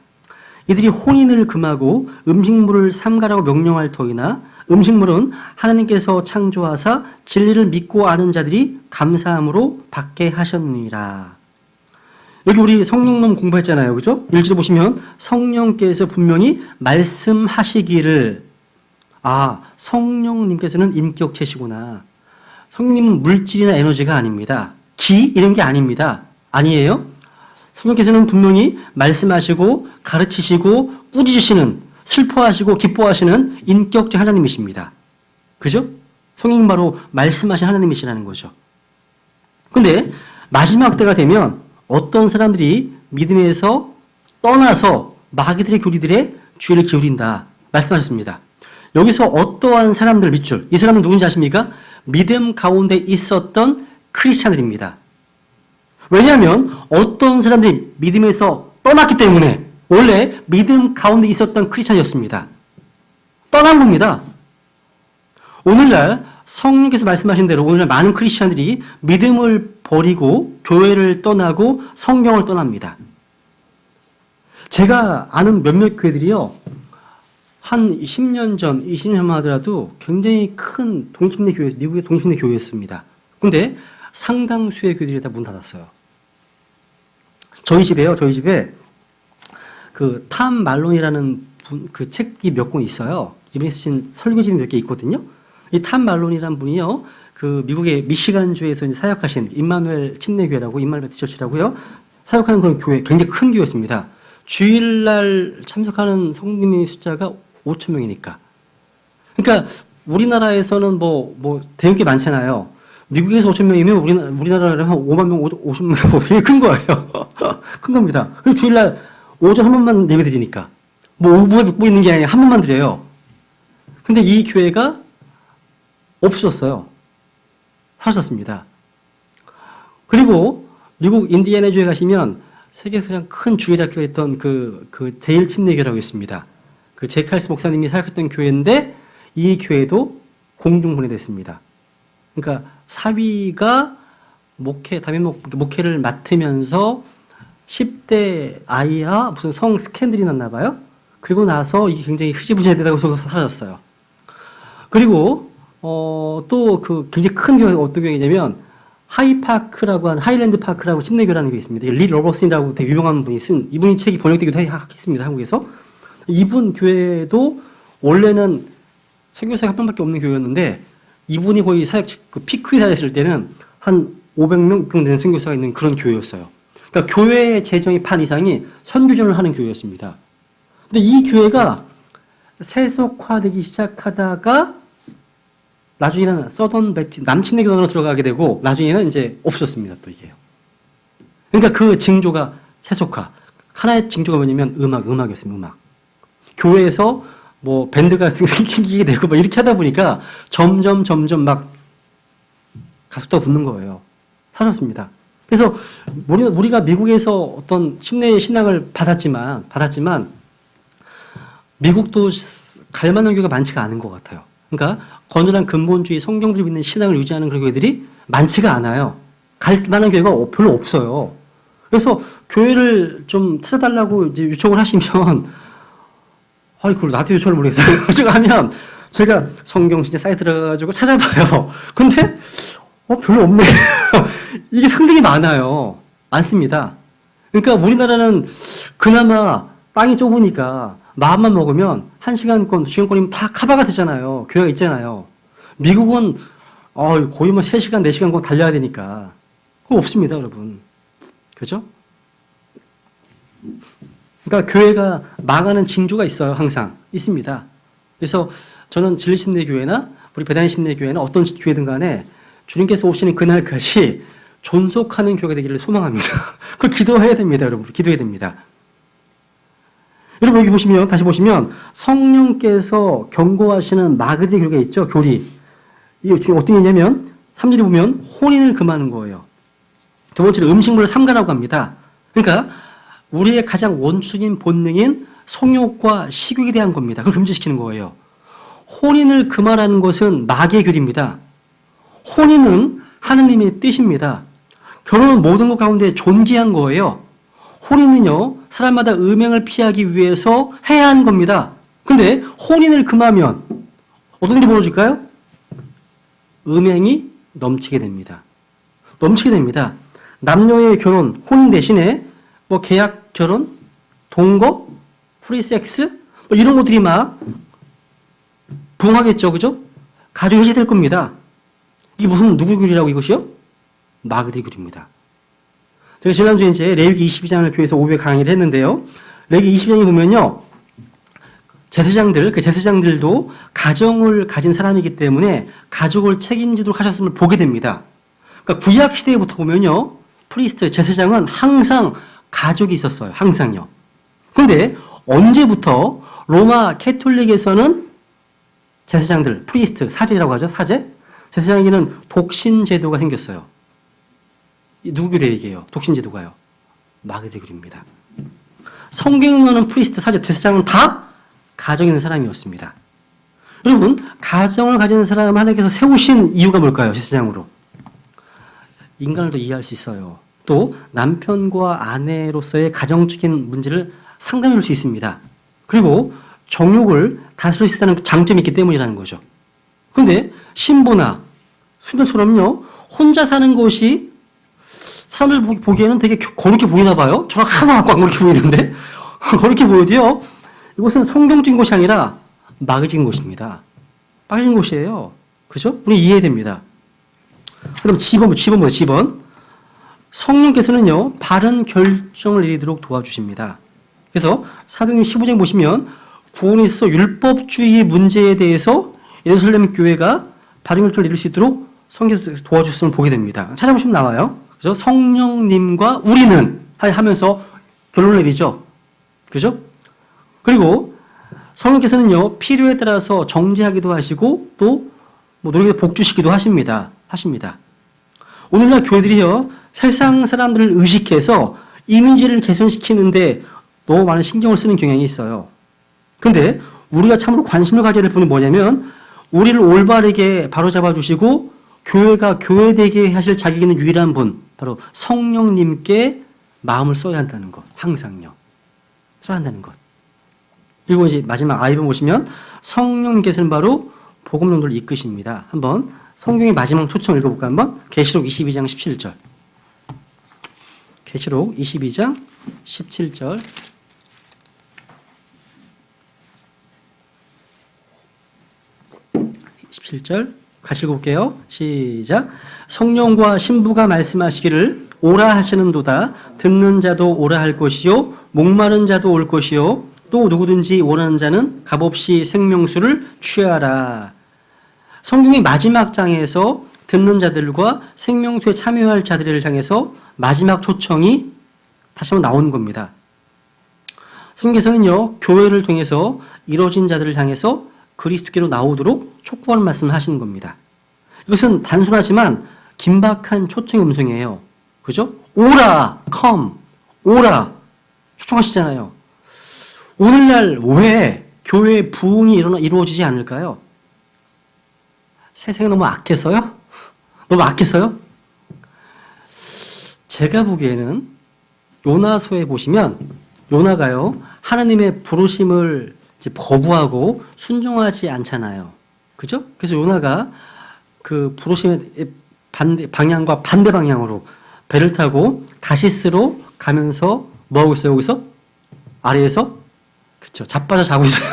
이들이 혼인을 금하고 음식물을 삼가라고 명령할 터이나 음식물은 하나님께서 창조하사 진리를 믿고 아는 자들이 감사함으로 받게 하셨느니라. 여기 우리 성령론 공부했잖아요. 그죠? 1절 보시면 성령께서 분명히 말씀하시기를, 성령님께서는 인격체시구나. 성령님은 물질이나 에너지가 아닙니다. 기 이런 게 아닙니다. 아니에요. 성령께서는 분명히 말씀하시고 가르치시고 꾸짖으시는, 슬퍼하시고 기뻐하시는 인격적 하나님이십니다. 그죠? 성령님 바로 말씀하신 하나님이시라는 거죠. 근데 마지막 때가 되면 어떤 사람들이 믿음에서 떠나서 마귀들의 교리들에 주의를 기울인다 말씀하셨습니다. 여기서 어떠한 사람들 밑줄, 이 사람은 누군지 아십니까? 믿음 가운데 있었던 크리스찬들입니다. 왜냐하면 어떤 사람들이 믿음에서 떠났기 때문에 원래 믿음 가운데 있었던 크리스찬이었습니다. 떠난 겁니다. 오늘날 성령께서 말씀하신 대로 오늘날 많은 크리스찬들이 믿음을 버리고 교회를 떠나고 성경을 떠납니다. 제가 아는 몇몇 교회들이요, 한 10년 전, 20년 전 하더라도 굉장히 큰 동침내 교회, 미국의 동침내 교회였습니다. 근데 상당수의 교회들이 다 문 닫았어요. 저희 집에 그 탐 말론이라는 그 책이 몇 권 있어요. 이분이 쓰신 설교집이 몇 개 있거든요. 이 탐 말론이라는 분이요, 그 미국의 미시간주에서 이제 사역하신 임마누엘 침례교회라고, 임마누엘 베티처치라고요, 사역하는 그런 교회, 굉장히 큰 교회였습니다. 주일날 참석하는 성도님의 숫자가 5천 명이니까. 그러니까 우리나라에서는 뭐 대형교 많잖아요. 미국에서 5천 명이면 우리나라는 한 5만 명, 50만 명 되게 큰 거예요. 큰 겁니다. 그리고 주일날 오전 한 번만 예배 드리니까. 뭐 오후에 믿고 있는 게 아니라 한 번만 드려요. 근데 이 교회가 없어졌어요. 사라졌습니다. 그리고 미국 인디애나주에 가시면 세계에서 가장 큰 주일학교가 있던 그 제일 침례교라고 있습니다. 그 제칼스 목사님이 사역했던 교회인데 이 교회도 공중분해됐습니다. 그러니까 사위가 담임 목회를 맡으면서 10대 아이와 무슨 성 스캔들이 났나 봐요. 그리고 나서 이게 굉장히 흐지부지되다고 사라졌어요. 그리고 또 그 굉장히 큰 교회가 어떤 교회냐면 하이파크라고 하는 하일랜드 파크라고 침례교라는 게 있습니다. 리 로버슨이라고 되게 유명한 분이 쓴, 이분이 책이 번역되기도 했습니다. 한국에서. 이분 교회도 원래는 선교사가 한 명밖에 없는 교회였는데 이분이 거의 그 피크에 달했을 때는 한 500명 되는 선교사가 있는 그런 교회였어요. 그러니까 교회의 재정의 반 이상이 선교전을 하는 교회였습니다. 근데 이 교회가 세속화되기 시작하다가 나중에는 서던 베프티스트 남침례교단으로 들어가게 되고 나중에는 이제 없었습니다. 또 이게요. 그러니까 그 징조가 세속화. 하나의 징조가 뭐냐면 음악이었습니다. 음악. 교회에서 뭐 밴드가 생기게 되고 막 이렇게 하다 보니까 점점 막 가속도가 붙는 거예요. 사라졌습니다. 그래서 우리가 미국에서 어떤 침례의 신앙을 받았지만 미국도 갈 만한 교회가 많지가 않은 것 같아요. 그러니까 건전한 근본주의 성경들 믿는 신앙을 유지하는 그런 교회들이 많지가 않아요. 갈 만한 교회가 별로 없어요. 그래서 교회를 좀 찾아달라고 이제 요청을 하시면 그걸 나도 요청을 모르겠어요. 하면 제가 성경 진짜 사이트 들어가가지고 찾아봐요. 근데 별로 없네. 이게 상당히 많습니다. 그러니까 우리나라는 그나마 땅이 좁으니까 마음만 먹으면 1시간권, 2시간권이면 다 커버가 되잖아요. 교회가 있잖아요. 미국은 거의 뭐 3시간, 4시간권 달려야 되니까 그거 없습니다, 여러분. 그죠? 그러니까 교회가 망하는 징조가 있어요. 항상 있습니다. 그래서 저는 진리심례교회나 우리 배단심례교회나 어떤 교회든 간에 주님께서 오시는 그날까지 존속하는 교회가 되기를 소망합니다. 그걸 기도해야 됩니다, 여러분. 기도해야 됩니다. 여러분 여기 보시면, 다시 보시면 성령께서 경고하시는 마귀들의 교리가 있죠. 교리. 이게 지금 어떤 얘기냐면 3절에 보면 혼인을 금하는 거예요. 두 번째로 음식물을 삼가라고 합니다. 그러니까 우리의 가장 원초적인 본능인 성욕과 식욕에 대한 겁니다. 그걸 금지시키는 거예요. 혼인을 금하라는 것은 마귀의 교리입니다. 혼인은 하느님의 뜻입니다. 결혼은 모든 것 가운데 존귀한 거예요. 혼인은요, 사람마다 음행을 피하기 위해서 해야 하는 겁니다. 근데 혼인을 금하면 어떤 일이 벌어질까요? 음행이 넘치게 됩니다. 넘치게 됩니다. 남녀의 결혼, 혼인 대신에 뭐 계약 결혼, 동거, 프리섹스 뭐 이런 것들이 막 붕하겠죠, 그죠? 가족이 해제될 겁니다. 이게 무슨 누구 교리라고 이것이요? 마귀의 교리입니다. 제가 지난주에 이제 레위기 22장을 교회에서 오후에 강의를 했는데요. 레위기 22장에 보면요, 제사장들, 그 제사장들도 가정을 가진 사람이기 때문에 가족을 책임지도록 하셨음을 보게 됩니다. 그러니까 구약 시대부터 보면요, 프리스트, 제사장은 항상 가족이 있었어요. 항상요. 그런데 언제부터 로마 캐톨릭에서는 제사장들, 프리스트, 사제라고 하죠. 사제? 제사장에게는 독신제도가 생겼어요. 누구 교리 얘기예요? 독신제도가요. 마귀의 교리입니다. 성경에는 프리스트, 사제, 제사장은 다 가정 있는 사람이었습니다. 여러분, 가정을 가진 사람 하나님께서 세우신 이유가 뭘까요? 제사장으로. 인간을 더 이해할 수 있어요. 또 남편과 아내로서의 가정적인 문제를 상담해 줄 수 있습니다. 그리고 정욕을 다스릴 수 있다는 장점이 있기 때문이라는 거죠. 그런데 신부나 수녀처럼요, 혼자 사는 것이 사람들 보기에는 되게 거룩해 보이나 봐요. 저랑 하나 꽉 그렇게 보이는데 거룩해 보여도요, 이것은 성경적인 것이 아니라 마귀적인 것입니다. 빠진 것이에요. 그죠? 우리 이해해야 됩니다. 그럼 집원. 성령께서는요, 바른 결정을 내리도록 도와주십니다. 그래서 사도행전 15장 보시면 구원에 있어서 율법주의 문제에 대해서 예루살렘 교회가 바른 결정을 내릴 수 있도록 성령께서 도와주셨음을 보게 됩니다. 찾아보시면 나와요. 그래서 성령님과 우리는 하면서 결론을 내리죠. 그죠? 그리고 성령께서는요, 필요에 따라서 정죄하기도 하시고 또 노력에 복주시기도 하십니다. 오늘날 교회들이요, 세상 사람들을 의식해서 이미지를 개선시키는데 너무 많은 신경을 쓰는 경향이 있어요. 근데 우리가 참으로 관심을 가져야 될 분이 뭐냐면, 우리를 올바르게 바로잡아 주시고 교회가 교회되게 하실 자격이 있는 유일한 분, 바로 성령님께 마음을 써야 한다는 것. 항상요. 써야 한다는 것. 그리고 이제 마지막 아이번 보시면 성령님께서는 바로 복음 논도를 이끄십니다. 한번 성경의 마지막 초청 읽어볼까 한번? 계시록 22장 17절. 계시록 22장 17절. 17절 같이 읽어볼게요. 시작. 성령과 신부가 말씀하시기를 오라 하시는도다. 듣는 자도 오라 할 것이요, 목마른 자도 올 것이요, 또 누구든지 원하는 자는 값없이 생명수를 취하라. 성경의 마지막 장에서 듣는 자들과 생명수에 참여할 자들을 향해서 마지막 초청이 다시 한번 나오는 겁니다. 성경에서는요, 교회를 통해서 이루어진 자들을 향해서 그리스도께로 나오도록 촉구하는 말씀을 하시는 겁니다. 이것은 단순하지만 긴박한 초청의 음성이에요. 그죠? 오라, come, 오라 초청하시잖아요. 오늘날 왜 교회의 부흥이 이루어지지 않을까요? 세상이 너무 악해서요? 너무 악해서요? 제가 보기에는 요나서에 보시면 요나가요, 하나님의 부르심을 이제 거부하고 순종하지 않잖아요. 그죠? 그래서 요나가 그 부르심의 방향과 반대 방향으로 배를 타고 다시스로 가면서 뭐하고 있어요? 여기서? 아래에서? 그쵸. 자빠져 자고 있어요.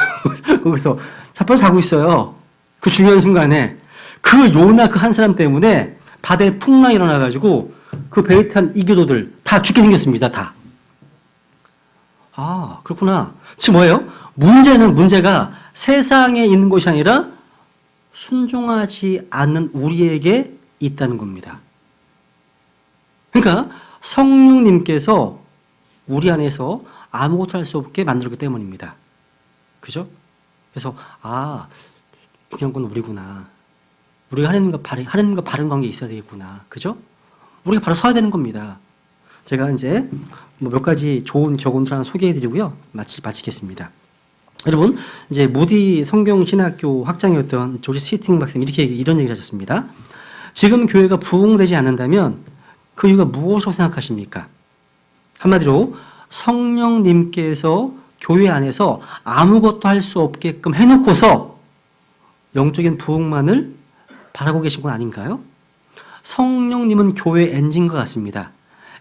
거기서 자빠져 자고 있어요. 그 중요한 순간에 그 요나 그 한 사람 때문에 바다에 풍랑이 일어나가지고 그 배에 탄 이교도들 다 죽게 생겼습니다. 다. 아, 그렇구나. 지금 뭐예요? 문제가 세상에 있는 것이 아니라 순종하지 않는 우리에게 있다는 겁니다. 그러니까 성령님께서 우리 안에서 아무것도 할 수 없게 만들었기 때문입니다. 그죠? 그래서 중요한 건 우리구나. 우리가 하나님과 바른 관계에 있어야 되겠구나. 그죠? 우리가 바로 서야 되는 겁니다. 제가 이제 몇 가지 좋은 교훈들 하나 소개해드리고요. 마치겠습니다. 여러분, 이제 무디 성경신학교 학장이었던 조지 스위팅 박사님 이런 얘기를 하셨습니다. 지금 교회가 부흥되지 않는다면 그 이유가 무엇이라고 생각하십니까? 한마디로 성령님께서 교회 안에서 아무것도 할 수 없게끔 해놓고서 영적인 부흥만을 바라고 계신 건 아닌가요? 성령님은 교회 엔진과 같습니다.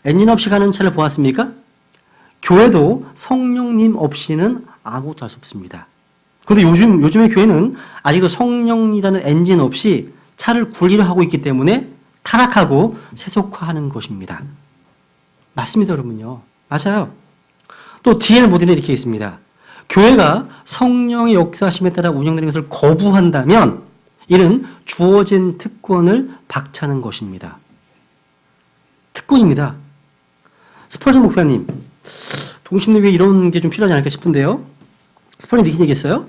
엔진 없이 가는 차를 보았습니까? 교회도 성령님 없이는 아무것도 할 수 없습니다. 그런데 요즘의 교회는 아직도 성령이라는 엔진 없이 차를 굴리려 하고 있기 때문에 타락하고 세속화하는 것입니다. 맞습니다, 여러분요. 맞아요. 또 D.L. 모디는 이렇게 있습니다. 교회가 성령의 역사심에 따라 운영되는 것을 거부한다면 이는 주어진 특권을 박차는 것입니다. 특권입니다. 스펄전 목사님, 동심내에 이런 게 좀 필요하지 않을까 싶은데요. 스펄전 이렇게 얘기했어요.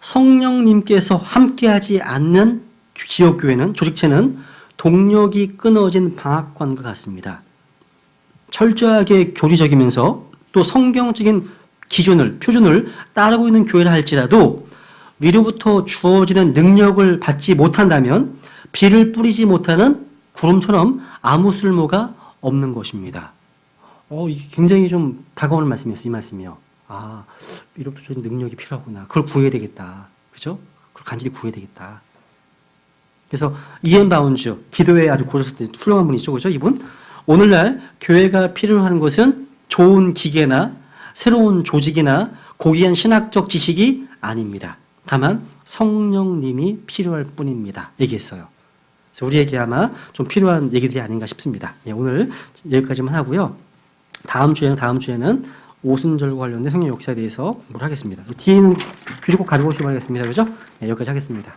성령님께서 함께하지 않는 지역교회는, 조직체는 동력이 끊어진 방앗간과 같습니다. 철저하게 교리적이면서 또 성경적인 기준을, 표준을 따르고 있는 교회라 할지라도 위로부터 주어지는 능력을 받지 못한다면 비를 뿌리지 못하는 구름처럼 아무 쓸모가 없는 것입니다. 이게 굉장히 좀 다가오는 말씀이었어요, 이 말씀이요. 위로부터 주어지는 능력이 필요하구나. 그걸 구해야 되겠다. 그죠? 그걸 간절히 구해야 되겠다. 그래서 이엔 바운즈, 기도에 아주 고르셨던 훌륭한 분이죠. 그죠? 이분? 오늘날 교회가 필요로 하는 것은 좋은 기계나 새로운 조직이나 고귀한 신학적 지식이 아닙니다. 다만 성령님이 필요할 뿐입니다. 얘기했어요. 그래서 우리에게 아마 좀 필요한 얘기들이 아닌가 싶습니다. 오늘 여기까지만 하고요. 다음 주에는 오순절과 관련된 성령 역사에 대해서 공부를 하겠습니다. 뒤에는 교재 꼭 가지고 오시기 바라겠습니다. 그죠? 여기까지 하겠습니다.